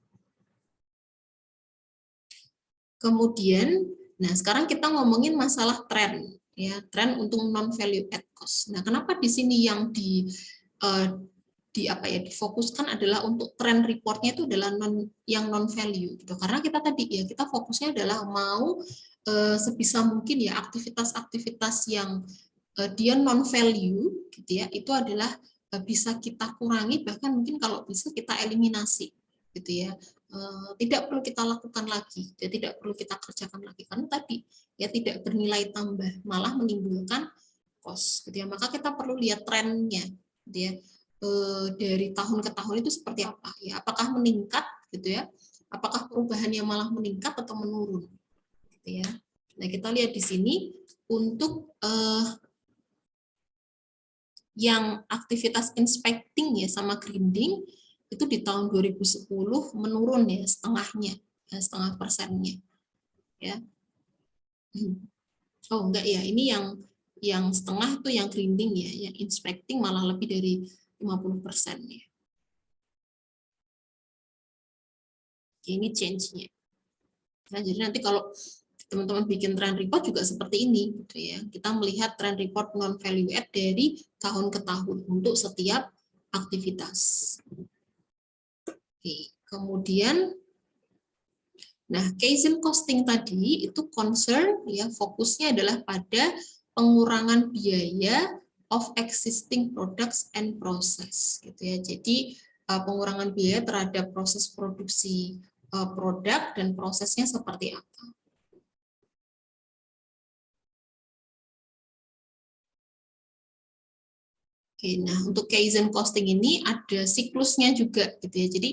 Kemudian nah sekarang kita ngomongin masalah tren ya, tren untuk non value add cost. Nah, kenapa di sini yang difokuskan adalah untuk trend reportnya itu adalah non value gitu, karena kita tadi ya kita fokusnya adalah mau sebisa mungkin ya aktivitas-aktivitas yang dia non value gitu ya itu adalah bisa kita kurangi, bahkan mungkin kalau bisa kita eliminasi gitu ya, tidak perlu kita lakukan lagi ya, tidak perlu kita kerjakan lagi karena tadi ya tidak bernilai tambah malah menimbulkan cost gitu ya. Maka kita perlu lihat trennya gitu ya. Dari tahun ke tahun itu seperti apa ya, apakah meningkat gitu ya, apakah perubahannya malah meningkat atau menurun gitu ya. Nah, kita lihat di sini untuk yang aktivitas inspecting ya sama grinding itu di tahun 2010 menurun ya setengahnya, setengah persennya ya. Oh enggak ya, ini yang setengah itu yang grinding ya, yang inspecting malah lebih dari 50% ya. Ini change-nya. Nah, jadi nanti kalau teman-teman bikin trend report juga seperti ini gitu ya. Kita melihat trend report non value add dari tahun ke tahun untuk setiap aktivitas. Oke, kemudian nah, Kaizen costing tadi itu concern ya, fokusnya adalah pada pengurangan biaya of existing products and process gitu ya. Jadi pengurangan biaya terhadap proses produksi produk dan prosesnya seperti apa. Oke, nah untuk Kaizen costing ini ada siklusnya juga gitu ya. Jadi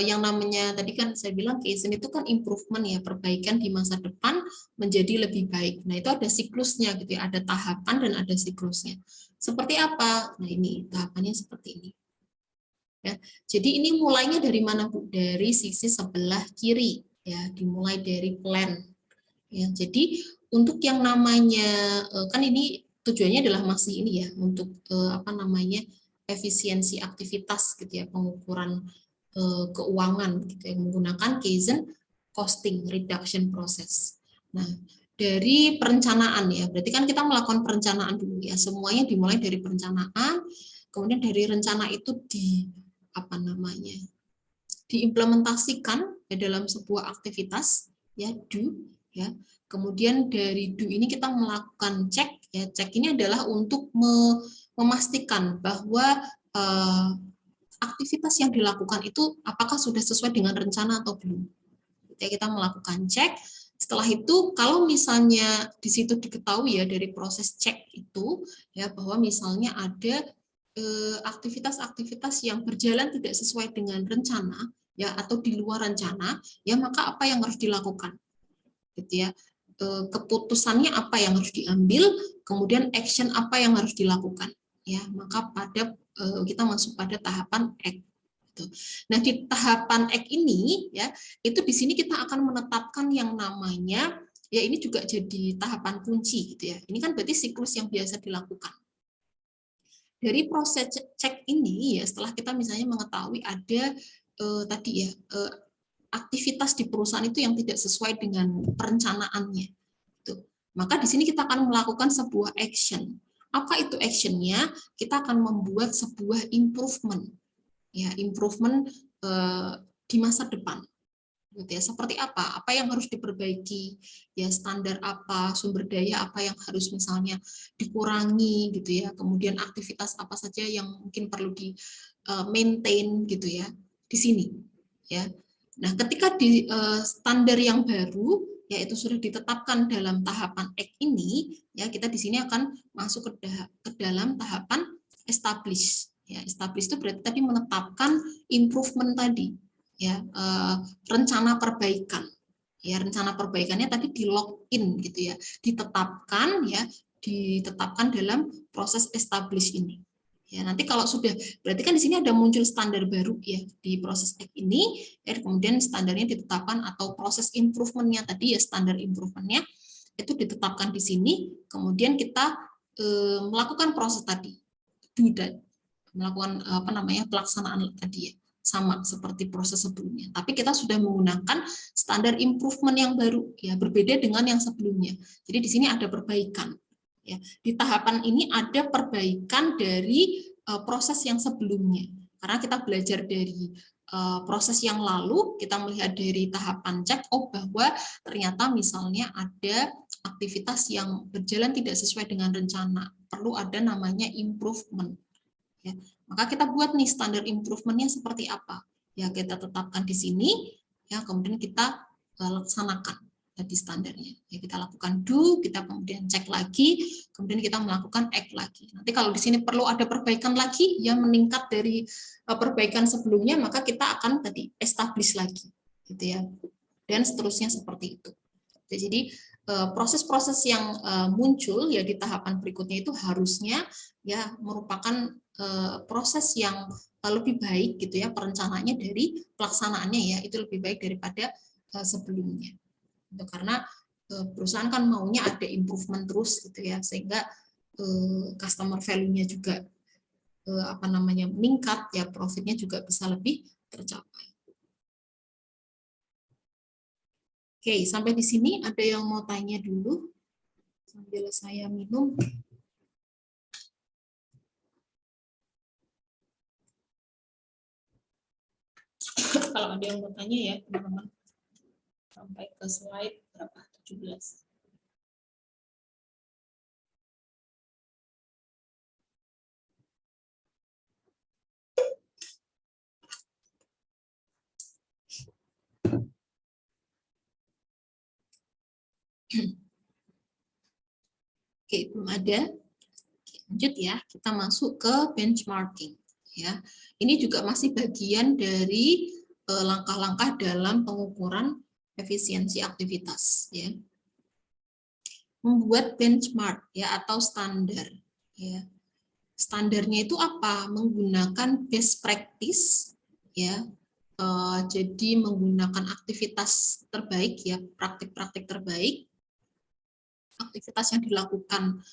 yang namanya tadi kan saya bilang Kaizen itu kan improvement ya, perbaikan di masa depan menjadi lebih baik. Nah, itu ada siklusnya gitu ya, ada tahapan dan ada siklusnya. Seperti apa? Nah, ini tahapannya seperti ini. Ya. Jadi ini mulainya dari mana, Bu? Dari sisi sebelah kiri ya, dimulai dari plan. Ya, jadi untuk yang namanya kan ini tujuannya adalah masih ini ya untuk apa namanya efisiensi aktivitas gitu ya, pengukuran keuangan gitu ya, menggunakan Kaizen costing reduction process. Nah, dari perencanaan ya, berarti kan kita melakukan perencanaan dulu ya, semuanya dimulai dari perencanaan, kemudian dari rencana itu di apa namanya diimplementasikan ya dalam sebuah aktivitas ya do ya. Kemudian dari do ini kita melakukan cek ya. Cek ini adalah untuk memastikan bahwa aktivitas yang dilakukan itu apakah sudah sesuai dengan rencana atau belum. Ya, kita melakukan cek. Setelah itu kalau misalnya di situ diketahui ya dari proses cek itu ya bahwa misalnya ada aktivitas-aktivitas yang berjalan tidak sesuai dengan rencana ya atau di luar rencana ya, maka apa yang harus dilakukan gitu ya. Keputusannya apa yang harus diambil, kemudian action apa yang harus dilakukan ya. Maka pada kita masuk pada tahapan act. Nah, di tahapan act ini ya, itu di sini kita akan menetapkan yang namanya ya, ini juga jadi tahapan kunci gitu ya. Ini kan berarti siklus yang biasa dilakukan. Dari proses cek ini ya, setelah kita misalnya mengetahui ada tadi ya aktivitas di perusahaan itu yang tidak sesuai dengan perencanaannya, gitu. Maka di sini kita akan melakukan sebuah action. Apa itu actionnya? Kita akan membuat sebuah improvement, ya improvement di masa depan. Gitu ya, seperti apa yang harus diperbaiki ya, standar apa, sumber daya apa yang harus misalnya dikurangi gitu ya, kemudian aktivitas apa saja yang mungkin perlu di maintain gitu ya di sini ya. Nah, ketika di standar yang baru yaitu sudah ditetapkan dalam tahapan act ini ya, kita di sini akan masuk ke dalam tahapan establish ya. Establish itu berarti tadi menetapkan improvement tadi ya, rencana perbaikan ya, rencana perbaikannya tadi di login gitu ya, ditetapkan dalam proses establish ini ya. Nanti kalau sudah, berarti kan di sini ada muncul standar baru ya di proses act ini ya, kemudian standarnya ditetapkan atau proses improvementnya tadi ya, standar improvementnya itu ditetapkan di sini, kemudian kita melakukan proses tadi do that, melakukan pelaksanaan tadi ya, sama seperti proses sebelumnya, tapi kita sudah menggunakan standar improvement yang baru ya, berbeda dengan yang sebelumnya. Jadi di sini ada perbaikan ya, di tahapan ini ada perbaikan dari proses yang sebelumnya, karena kita belajar dari proses yang lalu, kita melihat dari tahapan cek bahwa ternyata misalnya ada aktivitas yang berjalan tidak sesuai dengan rencana, perlu ada namanya improvement. Ya, maka kita buat nih standar improvementnya seperti apa ya, kita tetapkan di sini ya, kemudian kita laksanakan tadi standarnya ya, kita lakukan do, kita kemudian cek lagi, kemudian kita melakukan act lagi. Nanti kalau di sini perlu ada perbaikan lagi ya, meningkat dari perbaikan sebelumnya, maka kita akan tadi establish lagi gitu ya, dan seterusnya seperti itu. Jadi proses-proses yang muncul ya di tahapan berikutnya itu harusnya ya merupakan proses yang lebih baik gitu ya, perencanaannya dari pelaksanaannya ya itu lebih baik daripada sebelumnya. Itu karena perusahaan kan maunya ada improvement terus gitu ya, sehingga customer value-nya juga meningkat ya, profitnya juga bisa lebih tercapai. Oke, sampai di sini ada yang mau tanya dulu sambil saya minum. Kalau ada yang mau tanya ya teman-teman, sampai ke slide berapa? 17. Oke, belum ada. Oke, lanjut ya, kita masuk ke benchmarking ya. Ini juga masih bagian dari langkah-langkah dalam pengukuran efisiensi aktivitas ya. Membuat benchmark ya atau standar ya. Standarnya itu apa? Menggunakan best practice ya. Jadi menggunakan aktivitas terbaik ya, praktik-praktik terbaik, aktivitas yang dilakukan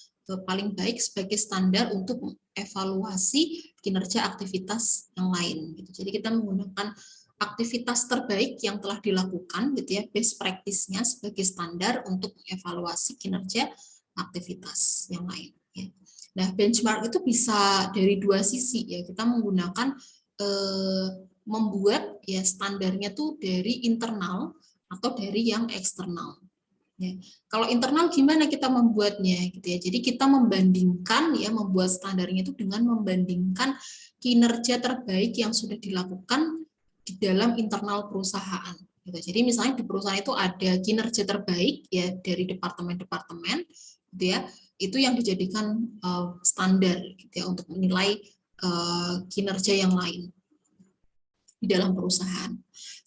paling baik sebagai standar untuk mengevaluasi kinerja aktivitas yang lain gitu. Jadi kita menggunakan aktivitas terbaik yang telah dilakukan gitu ya, best practice-nya sebagai standar untuk mengevaluasi kinerja aktivitas yang lain ya. Nah, benchmark itu bisa dari dua sisi ya. Kita menggunakan membuat ya standarnya tuh dari internal atau dari yang eksternal. Ya. Kalau internal gimana kita membuatnya gitu ya. Jadi kita membandingkan ya, membuat standarnya itu dengan membandingkan kinerja terbaik yang sudah dilakukan di dalam internal perusahaan. Gitu. Jadi misalnya di perusahaan itu ada kinerja terbaik ya dari departemen-departemen gitu ya. Itu yang dijadikan standar gitu ya untuk menilai kinerja yang lain di dalam perusahaan.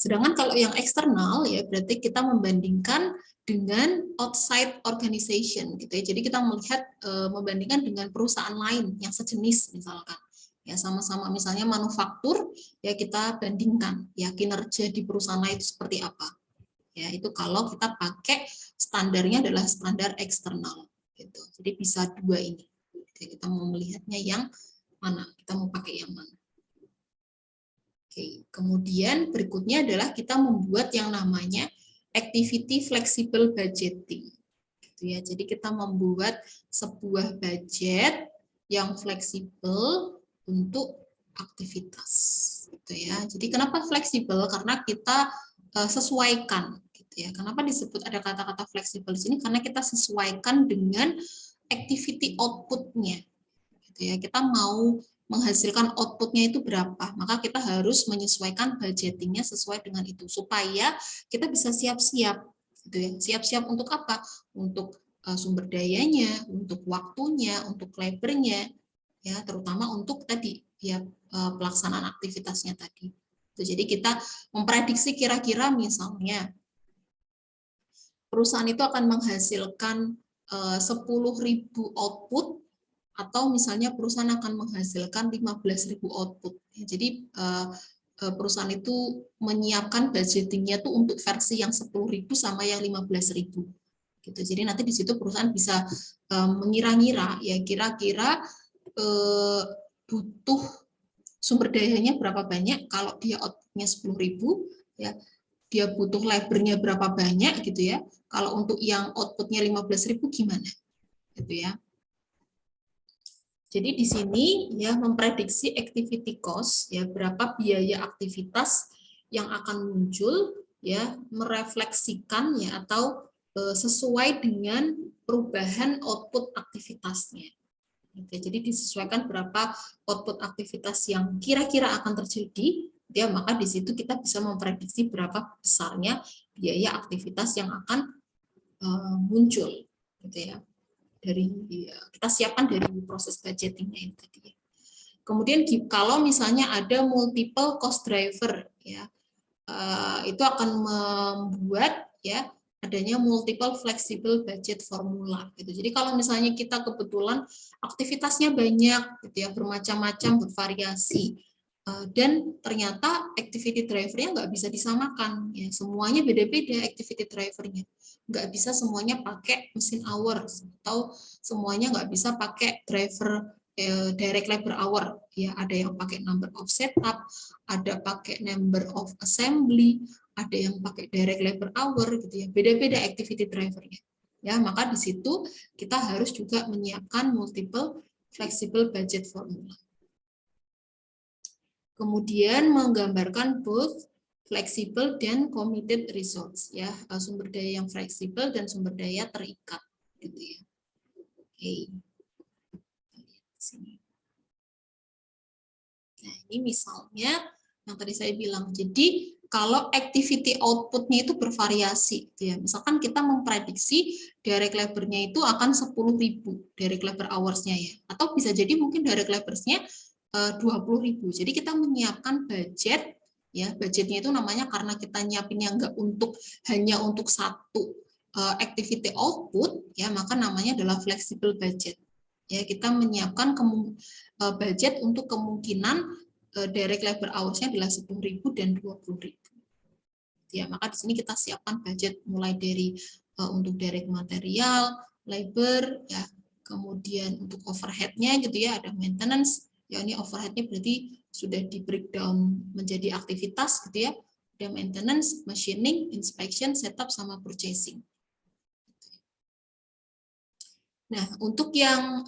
Sedangkan kalau yang eksternal ya berarti kita membandingkan dengan outside organization gitu ya. Jadi kita melihat membandingkan dengan perusahaan lain yang sejenis misalkan. Ya sama-sama misalnya manufaktur ya kita bandingkan ya kinerja di perusahaan lain itu seperti apa. Ya itu kalau kita pakai standarnya adalah standar eksternal gitu. Jadi bisa dua ini. Jadi kita mau melihatnya yang mana, kita mau pakai yang mana. Oke, kemudian berikutnya adalah kita membuat yang namanya activity flexible budgeting. Gitu ya. Jadi kita membuat sebuah budget yang fleksibel untuk aktivitas. Gitu ya. Jadi kenapa fleksibel? Karena kita sesuaikan. Gitu ya. Kenapa disebut ada kata-kata fleksibel di sini? Karena kita sesuaikan dengan activity output-nya. Gitu ya. Kita mau menghasilkan outputnya itu berapa, maka kita harus menyesuaikan budgetingnya sesuai dengan itu supaya kita bisa siap-siap gitu ya. Siap-siap untuk apa? Untuk sumber dayanya, untuk waktunya, untuk labornya ya, terutama untuk tadi ya pelaksanaan aktivitasnya tadi. Jadi kita memprediksi kira-kira misalnya perusahaan itu akan menghasilkan 10.000 output atau misalnya perusahaan akan menghasilkan 15.000 output. Jadi perusahaan itu menyiapkan budgetingnya tuh untuk versi yang 10.000 sama yang 15.000. Gitu. Jadi nanti di situ perusahaan bisa mengira-ngira ya kira-kira butuh sumber dayanya berapa banyak. Kalau dia outputnya 10.000 ya dia butuh labornya berapa banyak gitu ya. Kalau untuk yang outputnya 15.000 gimana? Gitu ya. Jadi di sini ya memprediksi activity cost ya berapa biaya aktivitas yang akan muncul ya merefleksikan ya atau sesuai dengan perubahan output aktivitasnya. Oke, jadi disesuaikan berapa output aktivitas yang kira-kira akan terjadi ya maka di situ kita bisa memprediksi berapa besarnya biaya aktivitas yang akan muncul gitu ya. Dari kita siapkan dari proses budgetingnya itu tadi. Kemudian kalau misalnya ada multiple cost driver ya itu akan membuat ya adanya multiple flexible budget formula gitu. Jadi kalau misalnya kita kebetulan aktivitasnya banyak gitu ya bermacam-macam bervariasi dan ternyata activity drivernya nggak bisa disamakan ya semuanya beda-beda activity drivernya nggak bisa semuanya pakai mesin hour atau semuanya nggak bisa pakai driver direct labor hour ya ada yang pakai number of setup ada pakai number of assembly ada yang pakai direct labor hour gitu ya beda-beda activity drivernya ya maka di situ kita harus juga menyiapkan multiple flexible budget formula. Kemudian menggambarkan both fleksibel dan committed resource ya sumber daya yang fleksibel dan sumber daya terikat gitu ya. Oke. Nah, ini misalnya yang tadi saya bilang. Jadi kalau activity output-nya itu bervariasi gitu ya. Misalkan kita memprediksi direct labor-nya itu akan 10.000 direct labor hours-nya ya. Atau bisa jadi mungkin direct labor-nya 20.000. Jadi kita menyiapkan budget ya budgetnya itu namanya karena kita nyiapinnya enggak hanya untuk satu activity output ya maka namanya adalah flexible budget ya kita menyiapkan budget untuk kemungkinan direct labor hours-nya adalah 10.000 dan 20.000 ya maka di sini kita siapkan budget mulai dari untuk direct material labor ya kemudian untuk overhead-nya gitu ya ada maintenance ya ini overhead-nya berarti sudah di breakdown menjadi aktivitas gitu ya ada maintenance, machining, inspection, setup sama purchasing. Nah, untuk yang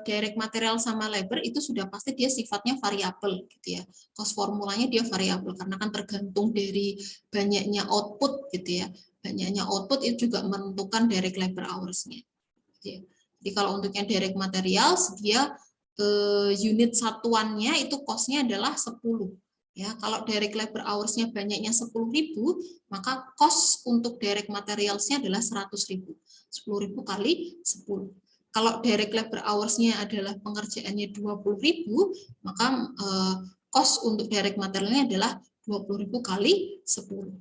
direct material sama labor itu sudah pasti dia sifatnya variabel gitu ya. Cost formulanya dia variabel karena kan tergantung dari banyaknya output gitu ya. Banyaknya output itu juga menentukan direct labor hours-nya. Gitu ya. Jadi kalau untuk yang direct materials dia unit satuannya itu cost-nya adalah 10. Ya, kalau direct labor hours-nya banyaknya 10.000, maka cost untuk direct materials-nya adalah 100.000. 10.000 kali 10. Kalau direct labor hours-nya adalah pengerjaannya 20.000, maka cost untuk direct materialnya adalah 20.000 kali 10.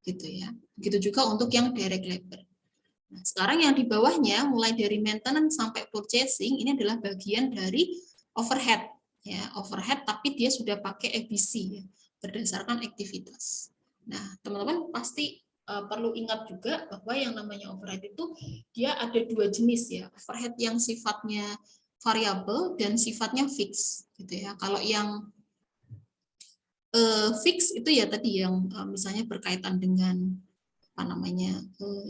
Gitu ya. Begitu juga untuk yang direct labor. Nah, sekarang yang di bawahnya mulai dari maintenance sampai purchasing ini adalah bagian dari overhead ya, overhead tapi dia sudah pakai ABC ya, berdasarkan aktivitas. Nah, teman-teman pasti perlu ingat juga bahwa yang namanya overhead itu dia ada dua jenis ya, overhead yang sifatnya variabel dan sifatnya fix gitu ya. Kalau yang fix itu ya tadi yang misalnya berkaitan dengan apa namanya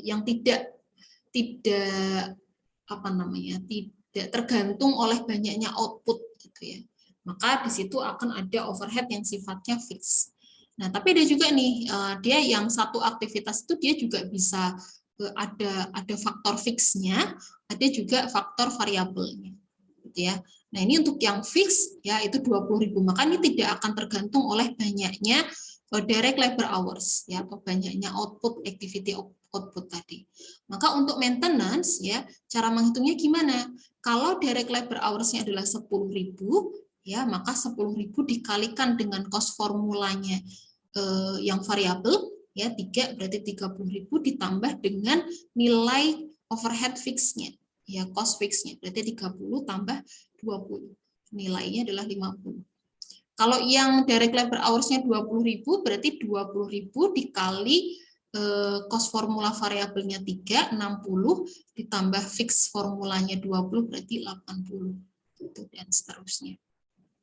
yang tidak apa namanya tidak tergantung oleh banyaknya output gitu ya, maka di situ akan ada overhead yang sifatnya fix. Nah tapi ada juga nih dia yang satu aktivitas itu dia juga bisa ada faktor fixnya, ada juga faktor variabelnya gitu ya. Nah ini untuk yang fix ya itu 20.000, maka ini tidak akan tergantung oleh banyaknya direct labor hours ya atau banyaknya output activity output tadi. Maka untuk maintenance ya cara menghitungnya gimana? Kalau direct labor hours-nya adalah 10.000 ya maka 10.000 dikalikan dengan cost formulanya yang variabel ya 3 berarti 30.000 ditambah dengan nilai overhead fix-nya ya cost fix-nya berarti 30 tambah 20 nilainya adalah 50. Kalau yang direct labor hours-nya 20.000 berarti 20.000 dikali cost formula variabelnya 3, 60 ditambah fix formulanya 20 berarti 80 gitu, dan seterusnya.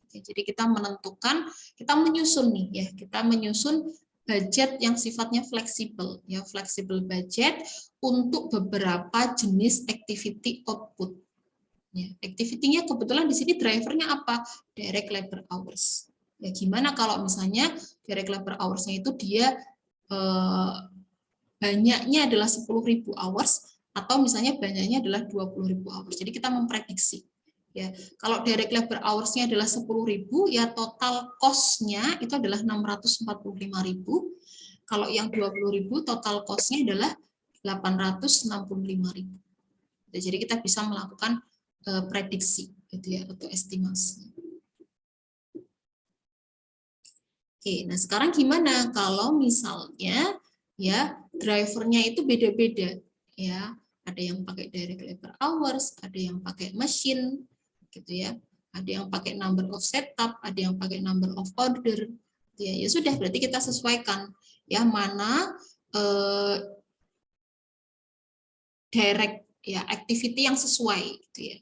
Oke, jadi kita menentukan, kita menyusun nih ya, kita menyusun budget yang sifatnya fleksibel ya, fleksibel budget untuk beberapa jenis activity output. Ya, activity-nya kebetulan di sini drivernya apa? Direct labor hours. Ya gimana kalau misalnya direct labor hours-nya itu dia banyaknya adalah 10.000 hours atau misalnya banyaknya adalah 20.000 hours. Jadi kita memprediksi. Ya, kalau direct labor hours-nya adalah 10.000, ya total cost-nya itu adalah 645.000. Kalau yang 20.000 total cost-nya adalah 865.000. Jadi kita bisa melakukan prediksi gitu ya atau estimasi. Oke, nah sekarang gimana kalau misalnya ya drivernya itu beda-beda ya, ada yang pakai direct labor hours, ada yang pakai mesin gitu ya, ada yang pakai number of setup, ada yang pakai number of order ya, ya sudah berarti kita sesuaikan ya mana direct ya activity yang sesuai gitu ya.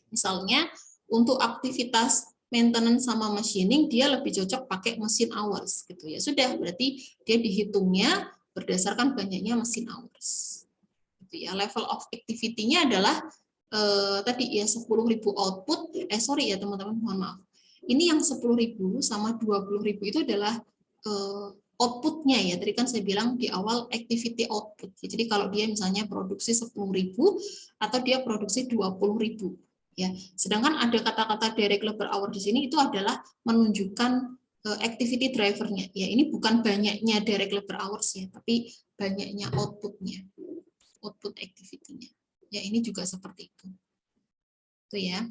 Misalnya untuk aktivitas maintenance sama machining dia lebih cocok pakai mesin hours gitu ya. Sudah berarti dia dihitungnya berdasarkan banyaknya mesin hours. Gitu ya. Level of activity-nya adalah tadi ya 10.000 output. Sorry ya teman-teman, mohon maaf. Ini yang 10.000 sama 20.000 itu adalah outputnya ya. Tadi kan saya bilang di awal activity output. Jadi kalau dia misalnya produksi 10.000 atau dia produksi 20.000. Ya, sedangkan ada kata-kata direct labor hour di sini itu adalah menunjukkan activity drivernya. Ya, ini bukan banyaknya direct labor hours ya, tapi banyaknya outputnya, output activity-nya. Ya, ini juga seperti itu. Itu ya.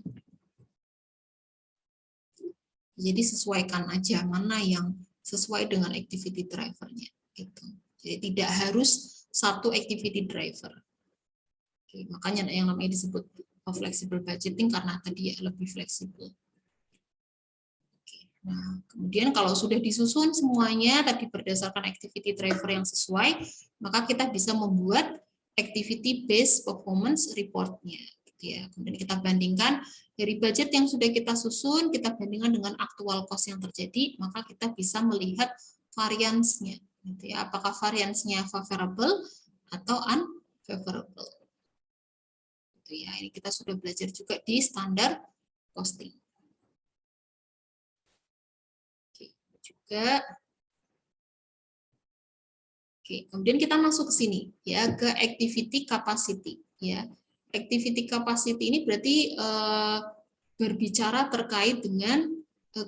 Jadi sesuaikan aja mana yang sesuai dengan activity drivernya. Gitu. Jadi tidak harus satu activity driver. Oke, makanya yang namanya disebut flexible budgeting karena tadi ya lebih fleksibel. Nah, kemudian kalau sudah disusun semuanya tadi berdasarkan activity driver yang sesuai, maka kita bisa membuat activity based performance report-nya. Gitu ya. Kemudian kita bandingkan dari budget yang sudah kita susun, kita bandingkan dengan aktual cost yang terjadi, maka kita bisa melihat variance-nya. Gitu ya. Apakah variance-nya favorable atau unfavorable. gitu ya. Ini kita sudah belajar juga di standar costing. Oke, juga. Oke, kemudian kita masuk ke sini ya, ke activity capacity ya. Activity capacity ini berarti berbicara terkait dengan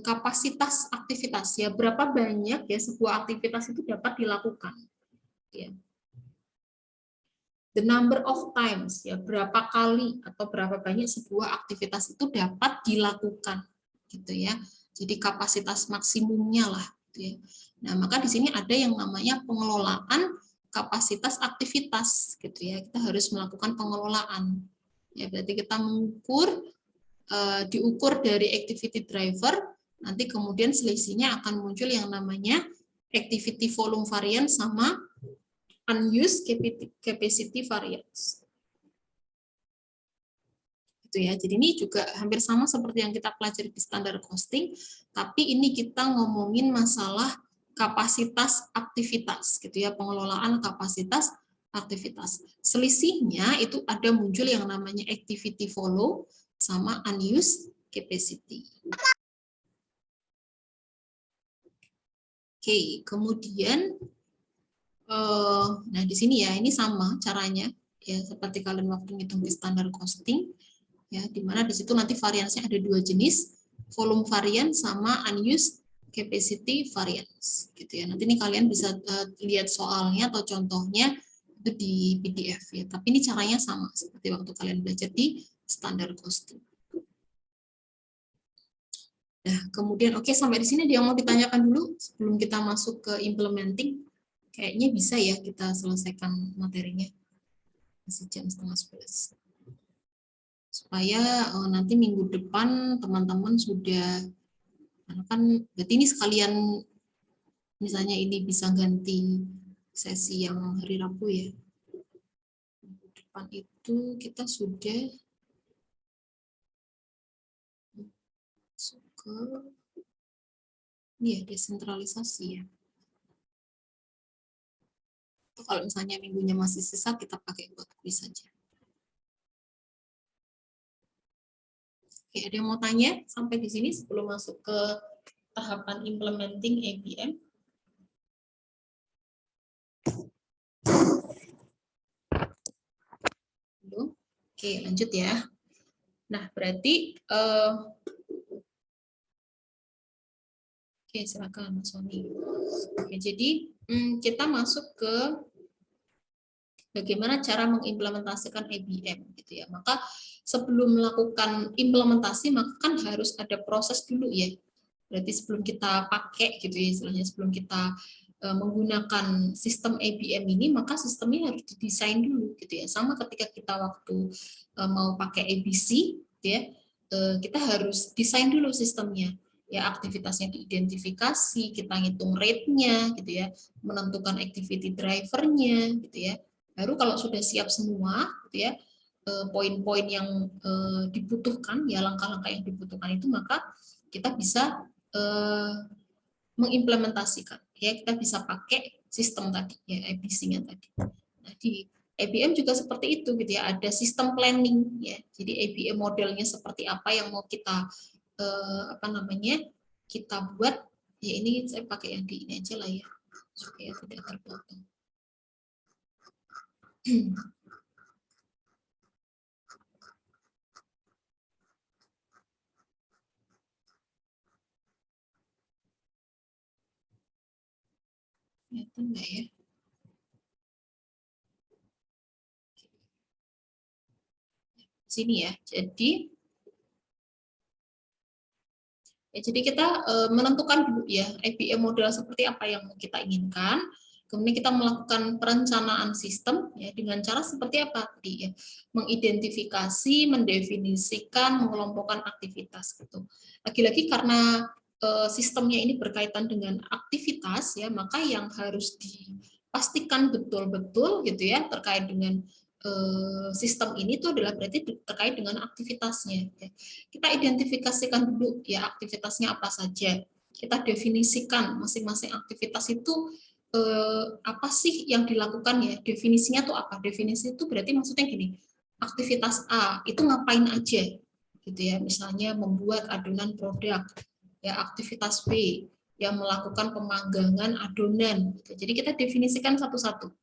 kapasitas aktivitas ya, berapa banyak ya sebuah aktivitas itu dapat dilakukan ya. The number of times ya, berapa kali atau berapa banyak sebuah aktivitas itu dapat dilakukan gitu ya. Jadi kapasitas maksimumnya lah gitu ya. Nah, maka di sini ada yang namanya pengelolaan kapasitas aktivitas gitu ya. Kita harus melakukan pengelolaan. Ya, berarti kita mengukur diukur dari activity driver, nanti kemudian selisihnya akan muncul yang namanya activity volume variance sama unused capacity variance. Gitu ya. Jadi ini juga hampir sama seperti yang kita pelajari di standar costing, tapi ini kita ngomongin masalah kapasitas aktivitas gitu ya, pengelolaan kapasitas aktivitas. Selisihnya itu ada muncul yang namanya activity follow sama unused capacity. Oke, kemudian nah di sini ya ini sama caranya ya seperti kalian waktu ngitung di standar costing ya, di mana di situ nanti variansnya ada dua jenis, volume variance sama unused capacity variance gitu ya. Nanti ini kalian bisa lihat soalnya atau contohnya itu di PDF ya. Tapi ini caranya sama seperti waktu kalian belajar di standar costing. Nah, kemudian oke, sampai di sini ada yang mau ditanyakan dulu sebelum kita masuk ke implementing. Kayaknya bisa ya kita selesaikan materinya. Masih jam 10:30. Supaya nanti minggu depan teman-teman sudah, kan berarti ini sekalian misalnya ini bisa ganti sesi yang hari Rabu ya. Minggu depan itu kita sudah masuk ke ini ya, desentralisasi ya. Kalau misalnya minggunya masih sisa, kita pakai buat kuis saja. Oke, ada yang mau tanya sampai di sini sebelum masuk ke tahapan implementing APM? Oke, lanjut ya. Nah, berarti oke, silakan Mas Sony. Oke, jadi kita masuk ke bagaimana cara mengimplementasikan ABM gitu ya. Maka sebelum melakukan implementasi maka kan harus ada proses dulu ya. Berarti sebelum kita pakai gitu ya, istilahnya sebelum kita menggunakan sistem ABM ini, maka sistemnya harus didesain dulu gitu ya. Sama ketika kita waktu mau pakai ABC gitu ya, kita harus desain dulu sistemnya. Ya, aktivitasnya diidentifikasi, kita ngitung rate-nya gitu ya, menentukan activity driver-nya gitu ya. Baru kalau sudah siap semua gitu ya, poin-poin yang dibutuhkan ya, langkah-langkah yang dibutuhkan itu, maka kita bisa mengimplementasikan ya, kita bisa pakai sistem tadi ya, ABC-nya tadi. Nah, di ABM juga seperti itu gitu ya, ada sistem planning ya. Jadi ABM modelnya seperti apa yang mau kita kita buat ya. Ini saya pakai yang di ini aja lah ya, supaya tidak terpotong. Kelihatan nggak ya? Sini ya. Jadi kita menentukan dulu ya APM model seperti apa yang kita inginkan. Kemudian kita melakukan perencanaan sistem ya, dengan cara seperti apa tadi ya, mengidentifikasi, mendefinisikan, mengelompokkan aktivitas gitu. Lagi-lagi karena sistemnya ini berkaitan dengan aktivitas ya, maka yang harus dipastikan betul-betul gitu ya terkait dengan sistem ini tuh adalah berarti terkait dengan aktivitasnya. Kita identifikasikan dulu ya aktivitasnya apa saja. Kita definisikan masing-masing aktivitas itu apa sih yang dilakukan ya. Definisinya tuh apa? Definisi itu berarti maksudnya gini. aktivitas A itu ngapain aja, gitu ya. Misalnya membuat adonan produk, ya aktivitas B yang melakukan pemanggangan adonan. Gitu. Jadi kita definisikan satu-satu,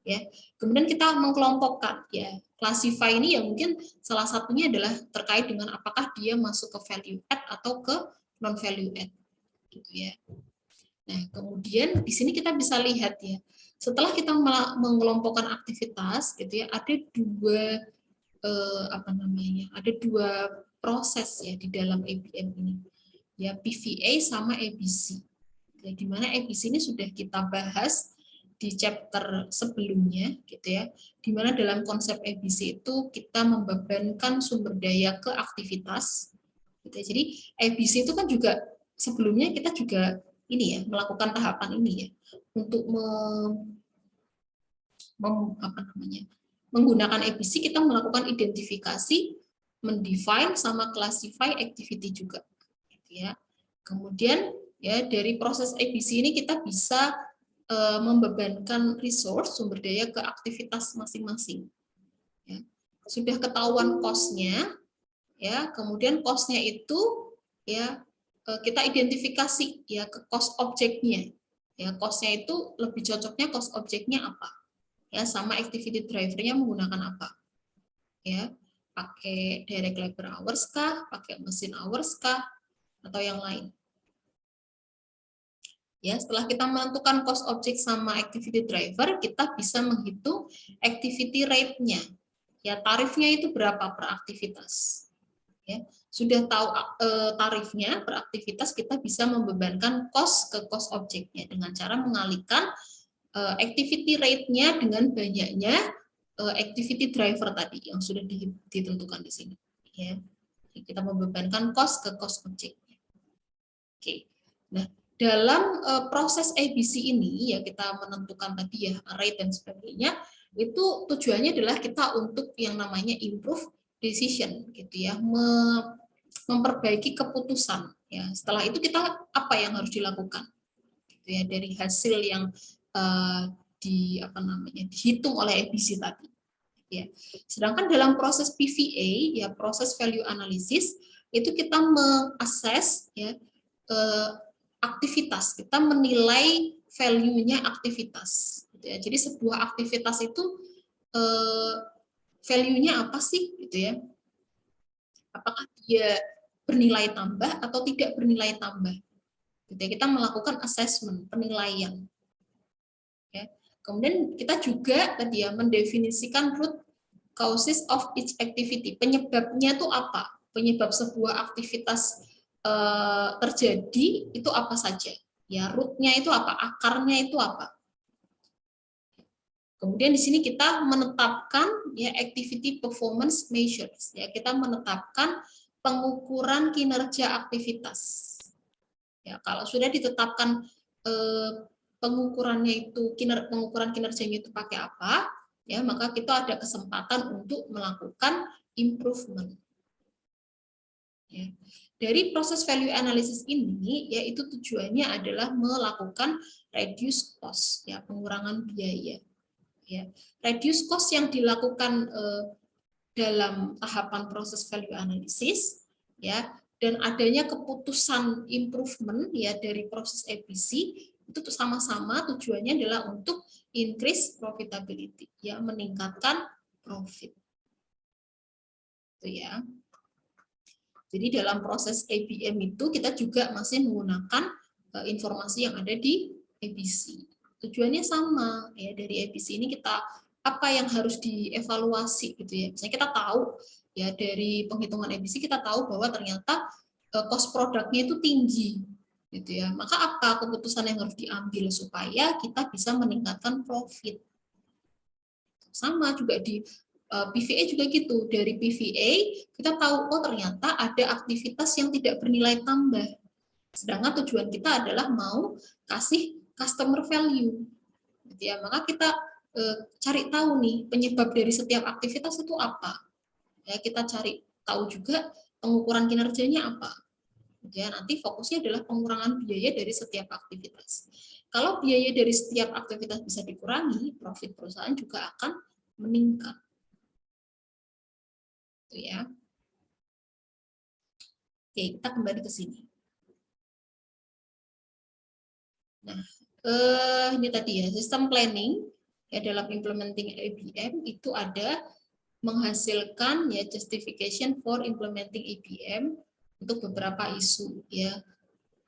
ya. Kemudian kita mengkelompokkan, ya. Classify ini ya mungkin salah satunya adalah terkait dengan apakah dia masuk ke value add atau ke non value add, gitu ya. Nah, kemudian di sini kita bisa lihat ya, setelah kita mengelompokkan aktivitas, gitu ya, ada dua ada dua proses ya di dalam ABM ini, ya PVA sama ABC. Ya, di mana ABC ini sudah kita bahas di chapter sebelumnya, gitu ya, di mana dalam konsep ABC itu kita membebankan sumber daya ke aktivitas, gitu ya. Jadi ABC itu kan juga sebelumnya kita juga ini ya melakukan tahapan ini ya untuk menggunakan ABC kita melakukan identifikasi, mendefine sama classify activity juga, gitu ya. Kemudian ya dari proses ABC ini kita bisa membebankan resource sumber daya ke aktivitas masing-masing. Ya. Sudah ketahuan cost-nya, ya kemudian cost-nya itu ya kita identifikasi ya ke cost objeknya. Ya cost-nya itu lebih cocoknya cost objeknya apa? Ya sama activity driver-nya menggunakan apa, ya pakai direct labor hours kah, pakai mesin hours kah, atau yang lain. Ya setelah kita menentukan cost object sama activity driver, kita bisa menghitung activity rate-nya, ya tarifnya itu berapa per aktivitas. Ya sudah tahu tarifnya per aktivitas, kita bisa membebankan cost ke cost objeknya dengan cara mengalihkan activity rate-nya dengan banyaknya activity driver tadi yang sudah ditentukan di sini. Ya, kita membebankan cost ke cost objeknya. Oke, nah dalam proses ABC ini ya kita menentukan tadi ya rate dan sebagainya, itu tujuannya adalah kita untuk yang namanya improve decision, gitu ya, memperbaiki keputusan. Ya, setelah itu kita apa yang harus dilakukan? Ya dari hasil yang dihitung oleh ABC tadi, ya. Sedangkan dalam proses PVA ya proses value analysis itu kita mengakses ya aktivitas, kita menilai value-nya aktivitas, gitu ya. Jadi sebuah aktivitas itu value-nya apa sih, gitu ya, apakah dia bernilai tambah atau tidak bernilai tambah. Kita melakukan assessment, penilaian. Ya. Kemudian kita juga tadi ya mendefinisikan root causes of each activity. Penyebabnya itu apa? Penyebab sebuah aktivitas terjadi itu apa saja? Ya, rootnya itu apa? Akarnya itu apa? Kemudian di sini kita menetapkan ya activity performance measures. Ya, kita menetapkan pengukuran kinerja aktivitas. Ya, kalau sudah ditetapkan pengukurannya itu pengukuran kinerjanya itu pakai apa, ya maka kita ada kesempatan untuk melakukan improvement. Ya. Dari proses value analysis ini, yaitu tujuannya adalah melakukan reduce cost, ya pengurangan biaya. Ya, reduce cost yang dilakukan dalam tahapan proses value analysis, ya, dan adanya keputusan improvement ya dari proses ABC itu sama-sama tujuannya adalah untuk increase profitability, ya meningkatkan profit. Itu ya. Jadi dalam proses ABM itu kita juga masih menggunakan informasi yang ada di ABC. Tujuannya sama ya, dari ABC ini kita apa yang harus dievaluasi gitu ya. Misalnya kita tahu ya dari penghitungan ABC kita tahu bahwa ternyata cost produknya itu tinggi gitu ya. Maka apa keputusan yang harus diambil supaya kita bisa meningkatkan profit. Sama juga di PVA juga gitu. Dari PVA kita tahu oh ternyata ada aktivitas yang tidak bernilai tambah. Sedangkan tujuan kita adalah mau kasih customer value. Gitu ya. Maka kita cari tahu nih penyebab dari setiap aktivitas itu apa. Ya, kita cari tahu juga pengukuran kinerjanya apa. Ya, nanti fokusnya adalah pengurangan biaya dari setiap aktivitas. Kalau biaya dari setiap aktivitas bisa dikurangi, profit perusahaan juga akan meningkat. gitu ya. Oke, kita kembali ke sini. Nah, ini tadi ya, sistem planning ya dalam implementing ABM itu ada menghasilkan ya justification for implementing ABM untuk beberapa isu ya.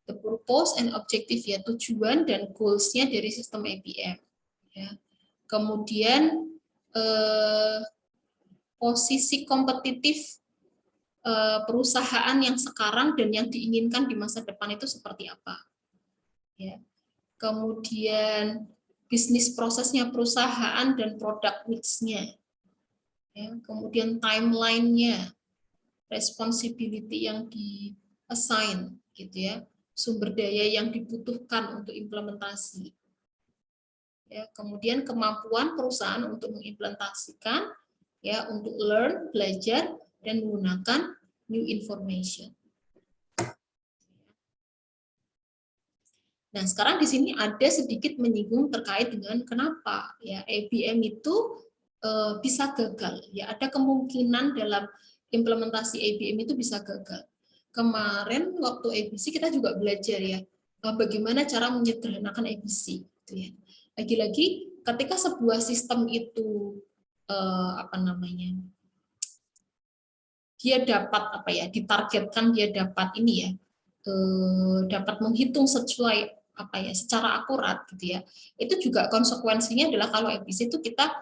The purpose and objective ya, tujuan dan goals-nya dari sistem ABM ya. Kemudian posisi kompetitif perusahaan yang sekarang dan yang diinginkan di masa depan itu seperti apa ya. Kemudian bisnis prosesnya perusahaan dan produk mix-nya ya. Kemudian timeline-nya, responsibility yang di-assign gitu ya, sumber daya yang dibutuhkan untuk implementasi ya. Kemudian kemampuan perusahaan untuk mengimplementasikan ya, untuk learn, belajar dan menggunakan new information. Nah, sekarang di sini ada sedikit menyinggung terkait dengan kenapa ya ABM itu bisa gagal. Ya, ada kemungkinan dalam implementasi ABM itu bisa gagal. Kemarin waktu ABC kita juga belajar ya bagaimana cara menyederhanakan ABC. Gitu ya. Lagi-lagi ketika sebuah sistem itu dia dapat ditargetkan dia dapat ini ya dapat menghitung sesuai secara akurat gitu ya, itu juga konsekuensinya adalah kalau ABC itu kita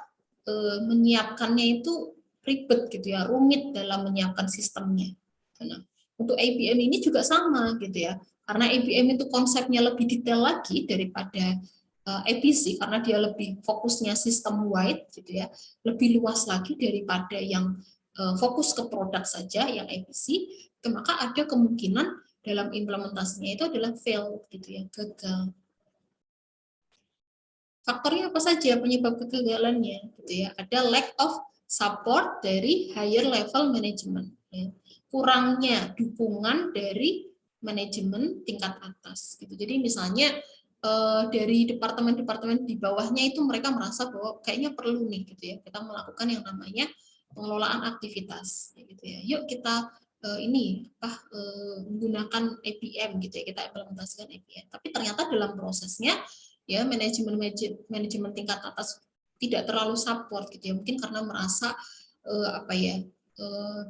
menyiapkannya itu ribet gitu ya, rumit dalam menyiapkan sistemnya. Nah, untuk ABM ini juga sama gitu ya, karena ABM itu konsepnya lebih detail lagi daripada ABC karena dia lebih fokusnya sistem wide gitu ya, lebih luas lagi daripada yang fokus ke produk saja yang ABC, maka ada kemungkinan dalam implementasinya itu adalah fail gitu ya, gagal. Faktornya apa saja penyebab kegagalannya gitu ya? Ada lack of support dari higher level management ya. Kurangnya dukungan dari manajemen tingkat atas gitu. Jadi misalnya dari departemen-departemen di bawahnya itu mereka merasa bahwa kayaknya perlu nih gitu ya, kita melakukan yang namanya pengelolaan aktivitas gitu ya. Yuk kita menggunakan APM gitu ya, kita implementasikan APM. Tapi ternyata dalam prosesnya ya manajemen tingkat atas tidak terlalu support gitu ya, mungkin karena merasa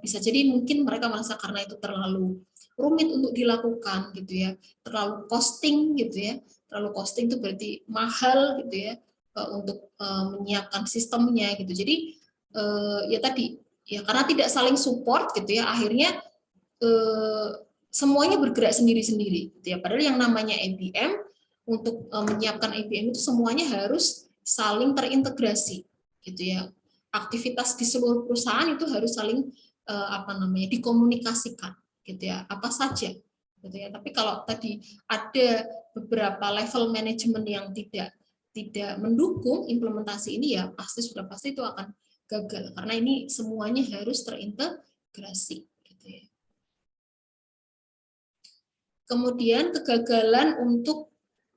bisa jadi mungkin mereka merasa karena itu terlalu rumit untuk dilakukan gitu ya, terlalu costing gitu ya, terlalu costing itu berarti mahal gitu ya untuk menyiapkan sistemnya gitu. Jadi ya tadi ya karena tidak saling support gitu ya, akhirnya semuanya bergerak sendiri-sendiri gitu ya. Padahal yang namanya ABM untuk menyiapkan ABM itu semuanya harus saling terintegrasi gitu ya. Aktivitas di seluruh perusahaan itu harus saling dikomunikasikan gitu ya. Apa saja gitu ya. Tapi kalau tadi ada beberapa level manajemen yang tidak mendukung implementasi ini ya pasti itu akan gagal karena ini semuanya harus terintegrasi gitu ya. Kemudian kegagalan untuk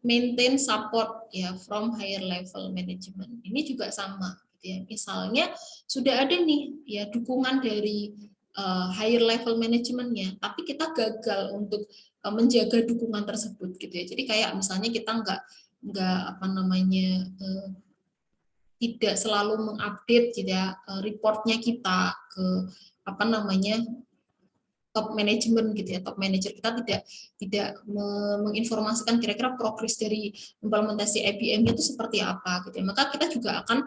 maintain support ya from higher level management. Ini juga sama gitu ya. Misalnya sudah ada nih ya dukungan dari higher level manajemennya, tapi kita gagal untuk menjaga dukungan tersebut gitu ya. Jadi kayak misalnya kita nggak tidak selalu mengupdate gitu ya reportnya kita ke top manajemen gitu ya, top manager kita tidak menginformasikan kira-kira progres dari implementasi IBM itu seperti apa gitu ya, maka kita juga akan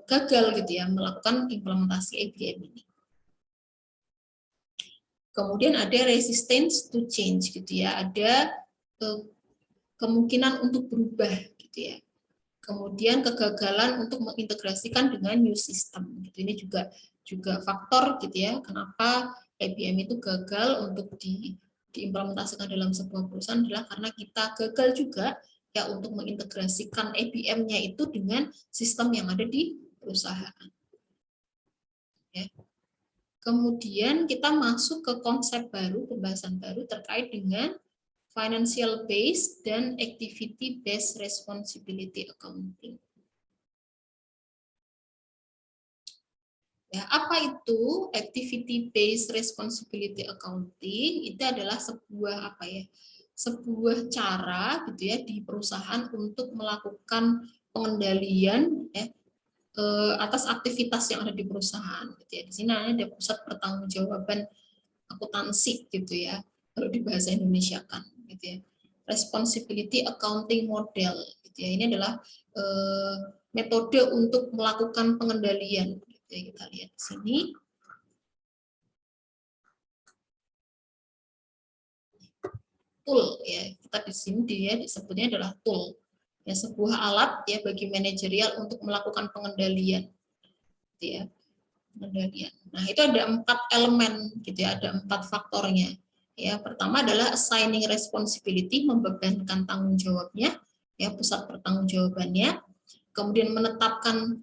gagal gitu ya melakukan implementasi IBM ini. Kemudian ada resistance to change gitu ya, ada kemungkinan untuk berubah gitu ya. Kemudian kegagalan untuk mengintegrasikan dengan new system gitu. Ini juga faktor gitu ya kenapa IBM itu gagal untuk diimplementasikan dalam sebuah perusahaan adalah karena kita gagal juga ya untuk mengintegrasikan IBM-nya itu dengan sistem yang ada di perusahaan. Ya. Kemudian kita masuk ke konsep baru, pembahasan baru terkait dengan financial based dan activity based responsibility accounting. Ya, apa itu activity based responsibility accounting? Itu adalah sebuah apa ya? Sebuah cara gitu ya di perusahaan untuk melakukan pengendalian ya, atas aktivitas yang ada di perusahaan gitu ya. Di sini ada pusat pertanggungjawaban akuntansi gitu ya. Kalau di bahasa Indonesia kan gitu ya. Responsibility accounting model gitu ya. Ini adalah metode untuk melakukan pengendalian gitu ya. Kita lihat di sini. Tool ya. Kita di sini dia disebutnya adalah tool. Ya, sebuah alat ya bagi manajerial untuk melakukan pengendalian gitu ya. Pengendalian. Nah, itu ada 4 elemen gitu ya, ada 4 faktornya. Ya, pertama adalah assigning responsibility, membebankan tanggung jawabnya, ya pusat pertanggungjawabannya. Kemudian menetapkan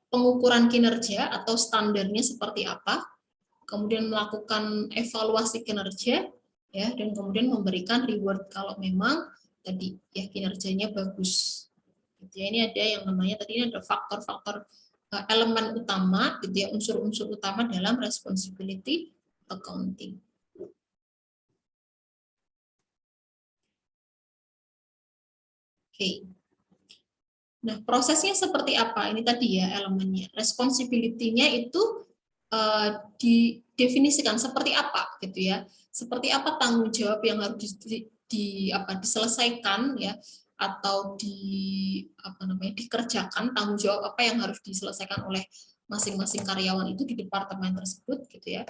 pengukuran kinerja atau standarnya seperti apa. Kemudian melakukan evaluasi kinerja, ya, dan kemudian memberikan reward kalau memang tadi ya kinerjanya bagus. Gitu ya, ini ada yang namanya tadi ini ada faktor-faktor elemen utama gitu ya, unsur-unsur utama dalam responsibility accounting. Oke. Nah, prosesnya seperti apa? Ini tadi ya elemennya. Responsibility-nya itu didefinisikan seperti apa gitu ya. Seperti apa tanggung jawab yang harus diselesaikan ya, atau dikerjakan, tanggung jawab apa yang harus diselesaikan oleh masing-masing karyawan itu di departemen tersebut gitu ya.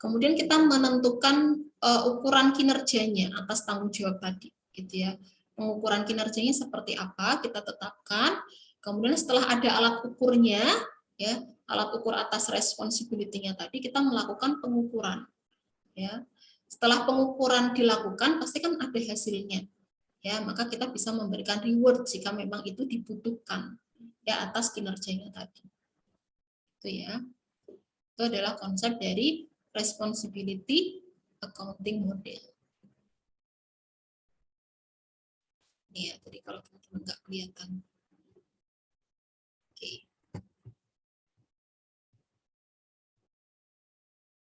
Kemudian kita menentukan ukuran kinerjanya atas tanggung jawab tadi gitu ya. Pengukuran kinerjanya seperti apa kita tetapkan. Kemudian setelah ada alat ukurnya ya, alat ukur atas responsibility-nya tadi, kita melakukan pengukuran ya. Setelah pengukuran dilakukan pasti kan ada hasilnya ya, maka kita bisa memberikan reward jika memang itu dibutuhkan ya atas kinerjanya tadi. Itu ya. Itu adalah konsep dari responsibility accounting model. Ya, tadi kalau teman-teman nggak kelihatan. Oke.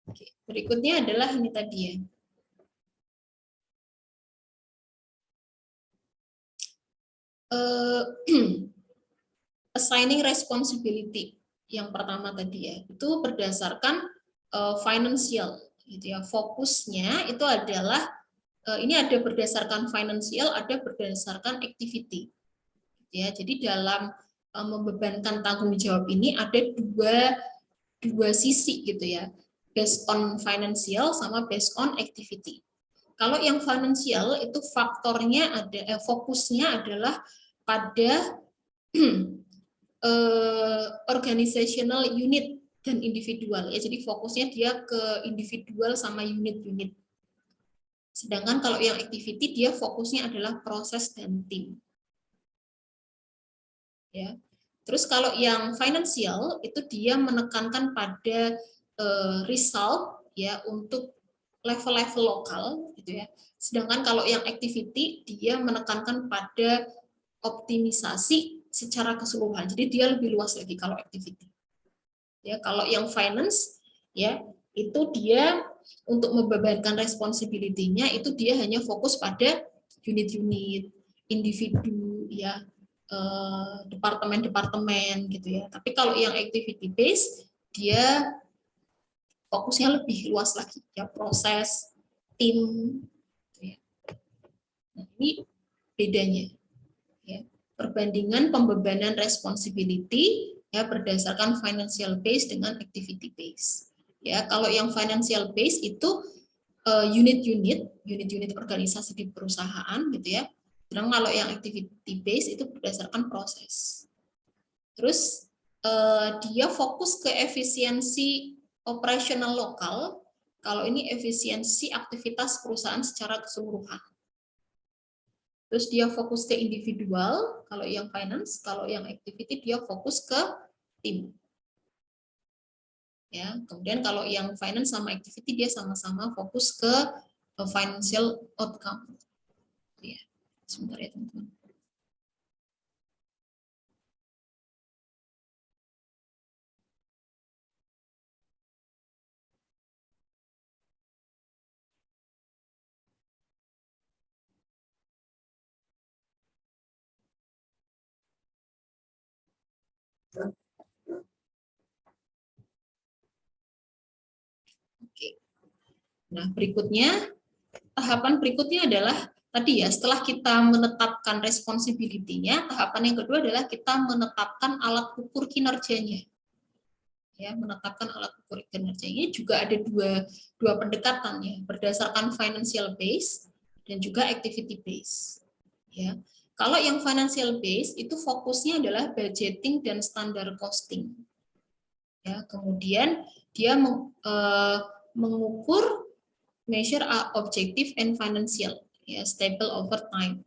Oke. Berikutnya adalah ini tadi ya. Assigning responsibility yang pertama tadi ya, itu berdasarkan financial gitu ya. Fokusnya itu adalah ini ada berdasarkan financial, ada berdasarkan activity ya. Jadi dalam membebankan tanggung jawab ini ada dua sisi gitu ya, based on financial sama based on activity. Kalau yang financial itu faktornya ada fokusnya adalah pada organizational unit dan individual ya. Jadi fokusnya dia ke individual sama unit-unit. Sedangkan kalau yang activity dia fokusnya adalah proses dan tim. Ya. Terus kalau yang financial itu dia menekankan pada result ya untuk level-level lokal gitu ya. Sedangkan kalau yang activity dia menekankan pada optimisasi secara keseluruhan. Jadi dia lebih luas lagi kalau activity. Ya, kalau yang finance ya itu dia untuk membebankan responsibility-nya itu dia hanya fokus pada unit-unit, individu ya, departemen-departemen gitu ya. Tapi kalau yang activity based dia fokusnya lebih luas lagi ya, proses, tim gitu ya. Nah, ini bedanya ya. Perbandingan pembebanan responsibility ya berdasarkan financial base dengan activity base. Ya, kalau yang financial base itu unit-unit organisasi di perusahaan gitu ya. Sedangkan kalau yang activity base itu berdasarkan proses. Terus dia fokus ke efisiensi operasional lokal. Kalau ini efisiensi aktivitas perusahaan secara keseluruhan. Terus dia fokus ke individual, kalau yang finance, kalau yang activity dia fokus ke tim. Ya, kemudian kalau yang finance sama activity dia sama-sama fokus ke financial outcome. Ya, sebentar ya teman-teman. Oke. Nah, tahapan berikutnya adalah tadi ya, setelah kita menetapkan responsibility-nya, tahapan yang kedua adalah kita menetapkan alat ukur kinerjanya. Ya, menetapkan alat ukur kinerjanya juga ada dua pendekatan ya, berdasarkan financial base dan juga activity base. Ya. Kalau yang financial base itu fokusnya adalah budgeting dan standar costing. Ya, kemudian dia mengukur measure objective and financial, ya, stable over time.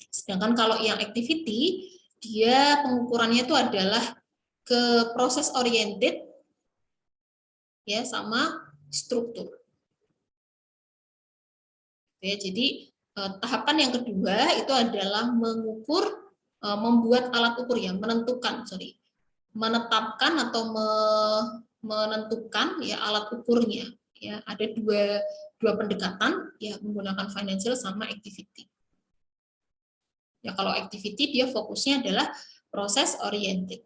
Sedangkan kalau yang activity, dia pengukurannya itu adalah ke proses oriented, ya, sama struktur. Ya, jadi tahapan yang kedua itu adalah mengukur, membuat alat ukur, ya, menetapkan atau menentukan ya alat ukurnya. Ya, ada dua pendekatan ya, menggunakan financial sama activity. Ya, kalau activity dia fokusnya adalah proses oriented.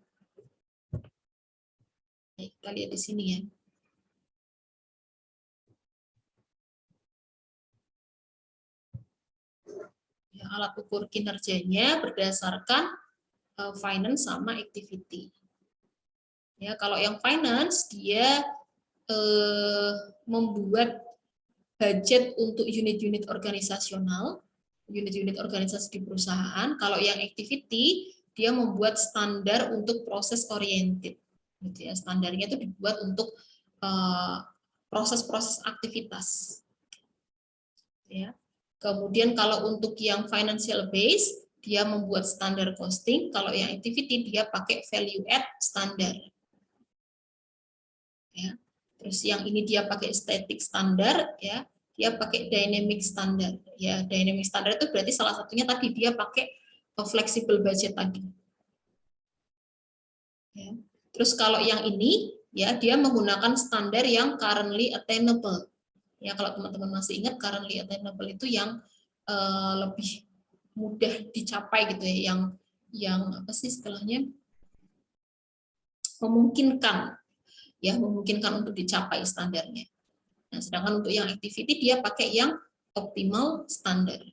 Kita lihat di sini ya. Ya, alat ukur kinerjanya berdasarkan finance sama activity. Ya, kalau yang finance dia membuat budget untuk unit-unit organisasional, unit-unit organisasi di perusahaan. Kalau yang activity, dia membuat standar untuk proses oriented. Gitu ya. Standarnya itu dibuat untuk proses-proses aktivitas. Ya. Kemudian kalau untuk yang financial base, dia membuat standar costing. Kalau yang activity, dia pakai value add standar. Ya. Terus yang ini dia pakai static standar, ya. Dia pakai dynamic standard. Ya, dynamic standard itu berarti salah satunya tadi dia pakai flexible budget tadi. Ya. Terus kalau yang ini, ya, dia menggunakan standar yang currently attainable. Ya, kalau teman-teman masih ingat, currently attainable itu yang lebih mudah dicapai gitu ya, yang apa sih istilahnya, memungkinkan, ya, memungkinkan untuk dicapai standarnya. Nah, sedangkan untuk yang activity dia pakai yang optimal standar.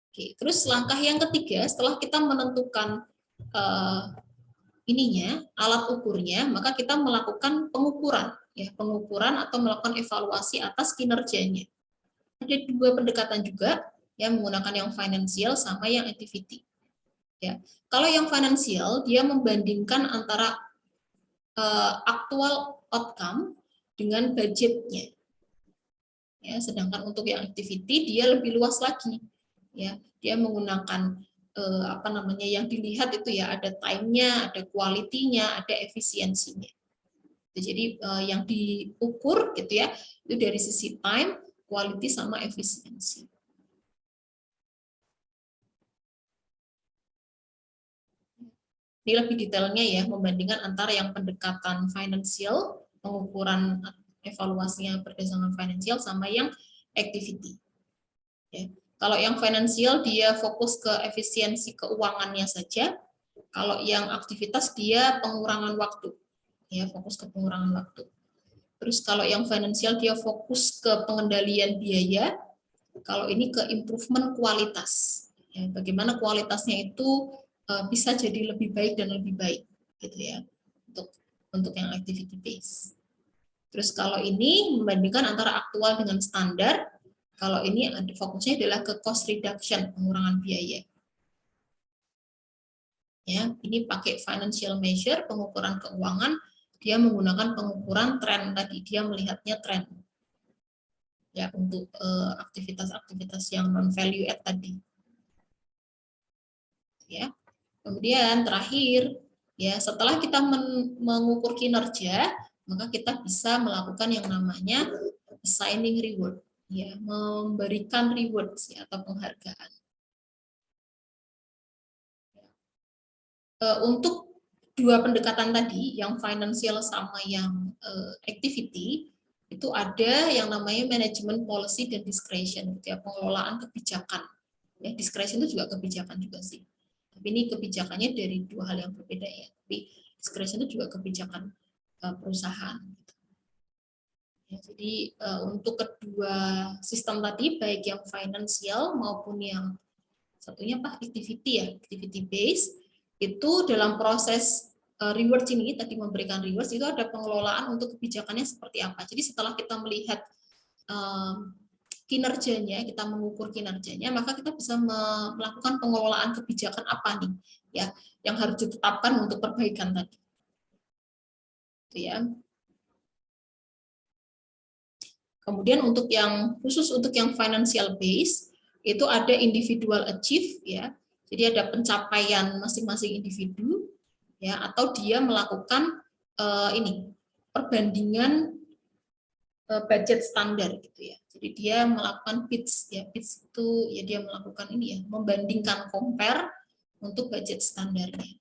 Oke, terus langkah yang ketiga setelah kita menentukan alat ukurnya, maka kita melakukan pengukuran, ya, pengukuran atau melakukan evaluasi atas kinerjanya. Ada dua pendekatan juga, yang menggunakan yang financial sama yang activity. Ya, kalau yang financial dia membandingkan antara aktual outcome dengan budgetnya. Ya, sedangkan untuk yang activity dia lebih luas lagi. Ya, dia menggunakan yang dilihat itu ya ada time-nya, ada quality-nya, ada efisiensinya. Jadi yang diukur gitu ya itu dari sisi time, quality sama efisiensi. Ini lebih detailnya ya, membandingkan antara yang pendekatan financial, pengukuran evaluasinya berdasarkan financial, sama yang activity. Ya. Kalau yang financial dia fokus ke efisiensi keuangannya saja, kalau yang aktivitas dia pengurangan waktu, ya, fokus ke pengurangan waktu. Terus kalau yang financial dia fokus ke pengendalian biaya, kalau ini ke improvement kualitas, ya, bagaimana kualitasnya itu bisa jadi lebih baik dan lebih baik, gitu ya, untuk yang activity base. Terus kalau ini membandingkan antara aktual dengan standar, kalau ini fokusnya adalah ke cost reduction, pengurangan biaya. Ya, ini pakai financial measure, pengukuran keuangan, dia menggunakan pengukuran tren tadi, dia melihatnya tren. Ya, untuk aktivitas-aktivitas yang non value add tadi. Ya. Kemudian terakhir, ya, setelah kita mengukur kinerja, maka kita bisa melakukan yang namanya assigning reward, ya, memberikan reward ya, atau penghargaan. Untuk dua pendekatan tadi, yang financial sama yang activity, itu ada yang namanya manajemen policy dan discretion, gitu ya, pengelolaan kebijakan. Ya, discretion itu juga kebijakan juga sih. Tapi ini kebijakannya dari dua hal yang berbeda ya. Tapi discretion itu juga kebijakan perusahaan. Ya, jadi untuk kedua sistem tadi, baik yang finansial maupun yang satunya activity ya, activity based, itu dalam proses rewards ini tadi memberikan rewards itu ada pengelolaan untuk kebijakannya seperti apa. Jadi setelah kita melihat kinerjanya, kita mengukur kinerjanya, maka kita bisa melakukan pengelolaan kebijakan apa nih ya yang harus ditetapkan untuk perbaikan tadi. Itu ya. Kemudian untuk yang khusus untuk yang financial base itu ada individual achieve ya. Jadi ada pencapaian masing-masing individu ya, atau dia melakukan ini perbandingan budget standar gitu ya. Jadi dia melakukan pitch ya. Pitch itu ya dia melakukan ini ya, membandingkan compare untuk budget standarnya.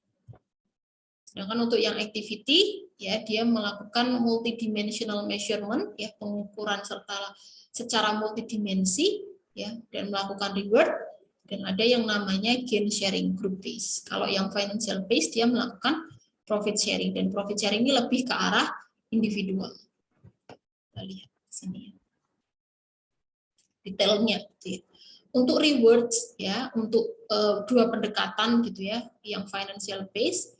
Sedangkan untuk yang activity ya dia melakukan multidimensional measurement ya, pengukuran serta secara multidimensi ya, dan melakukan reward, dan ada yang namanya gain sharing group base. Kalau yang financial base dia melakukan profit sharing, dan profit sharing ini lebih ke arah individual. Kita lihat di sini ya. Detailnya gitu ya. Untuk rewards ya, untuk dua pendekatan gitu ya, yang financial base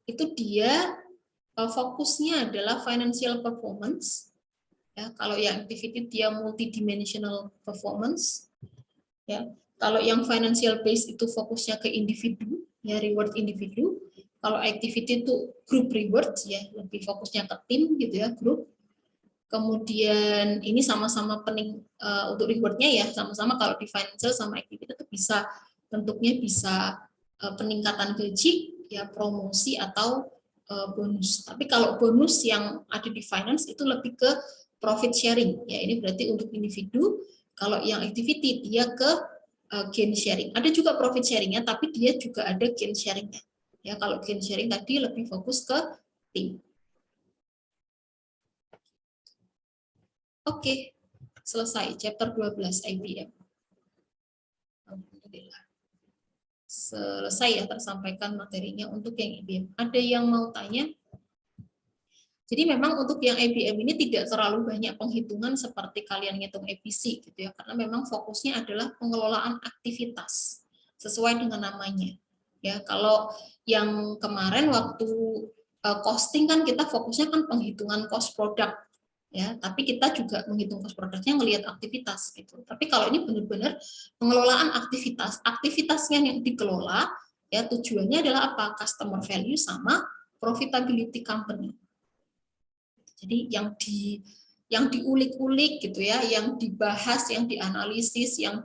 itu dia fokusnya adalah financial performance ya. Kalau yang activity dia multidimensional performance ya. Kalau yang financial base itu fokusnya ke individu ya, reward individu. Kalau activity itu group rewards ya, lebih fokusnya ke tim gitu ya, grup. Kemudian ini sama-sama untuk rewardnya ya, sama-sama kalau di financial sama activity itu bisa bentuknya bisa peningkatan gaji ya, promosi atau bonus. Tapi kalau bonus yang ada di finance itu lebih ke profit sharing ya, ini berarti untuk individu. Kalau yang activity dia ke gain sharing. Ada juga profit sharingnya, tapi dia juga ada gain sharingnya ya. Kalau gain sharing tadi lebih fokus ke tim. Oke, selesai chapter 12 IBM. Alhamdulillah. Selesai ya, tersampaikan materinya untuk yang IBM. Ada yang mau tanya? Jadi memang untuk yang IBM ini tidak terlalu banyak penghitungan seperti kalian ngitung EPC gitu ya, karena memang fokusnya adalah pengelolaan aktivitas sesuai dengan namanya. Ya, kalau yang kemarin waktu costing kan kita fokusnya kan penghitungan cost product ya, tapi kita juga menghitung cost produknya ngelihat aktivitas gitu. Tapi kalau ini benar-benar pengelolaan aktivitas, aktivitasnya yang dikelola ya, tujuannya adalah apa? Customer value sama profitability company. Jadi yang diulik-ulik gitu ya, yang dibahas, yang dianalisis, yang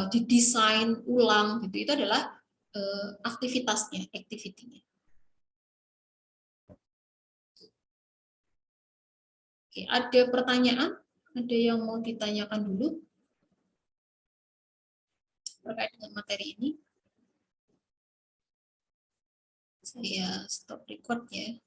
didesain ulang gitu, itu adalah aktivitasnya, activity-nya. Oke, ada pertanyaan? Ada yang mau ditanyakan dulu terkait dengan materi ini? Saya stop record ya.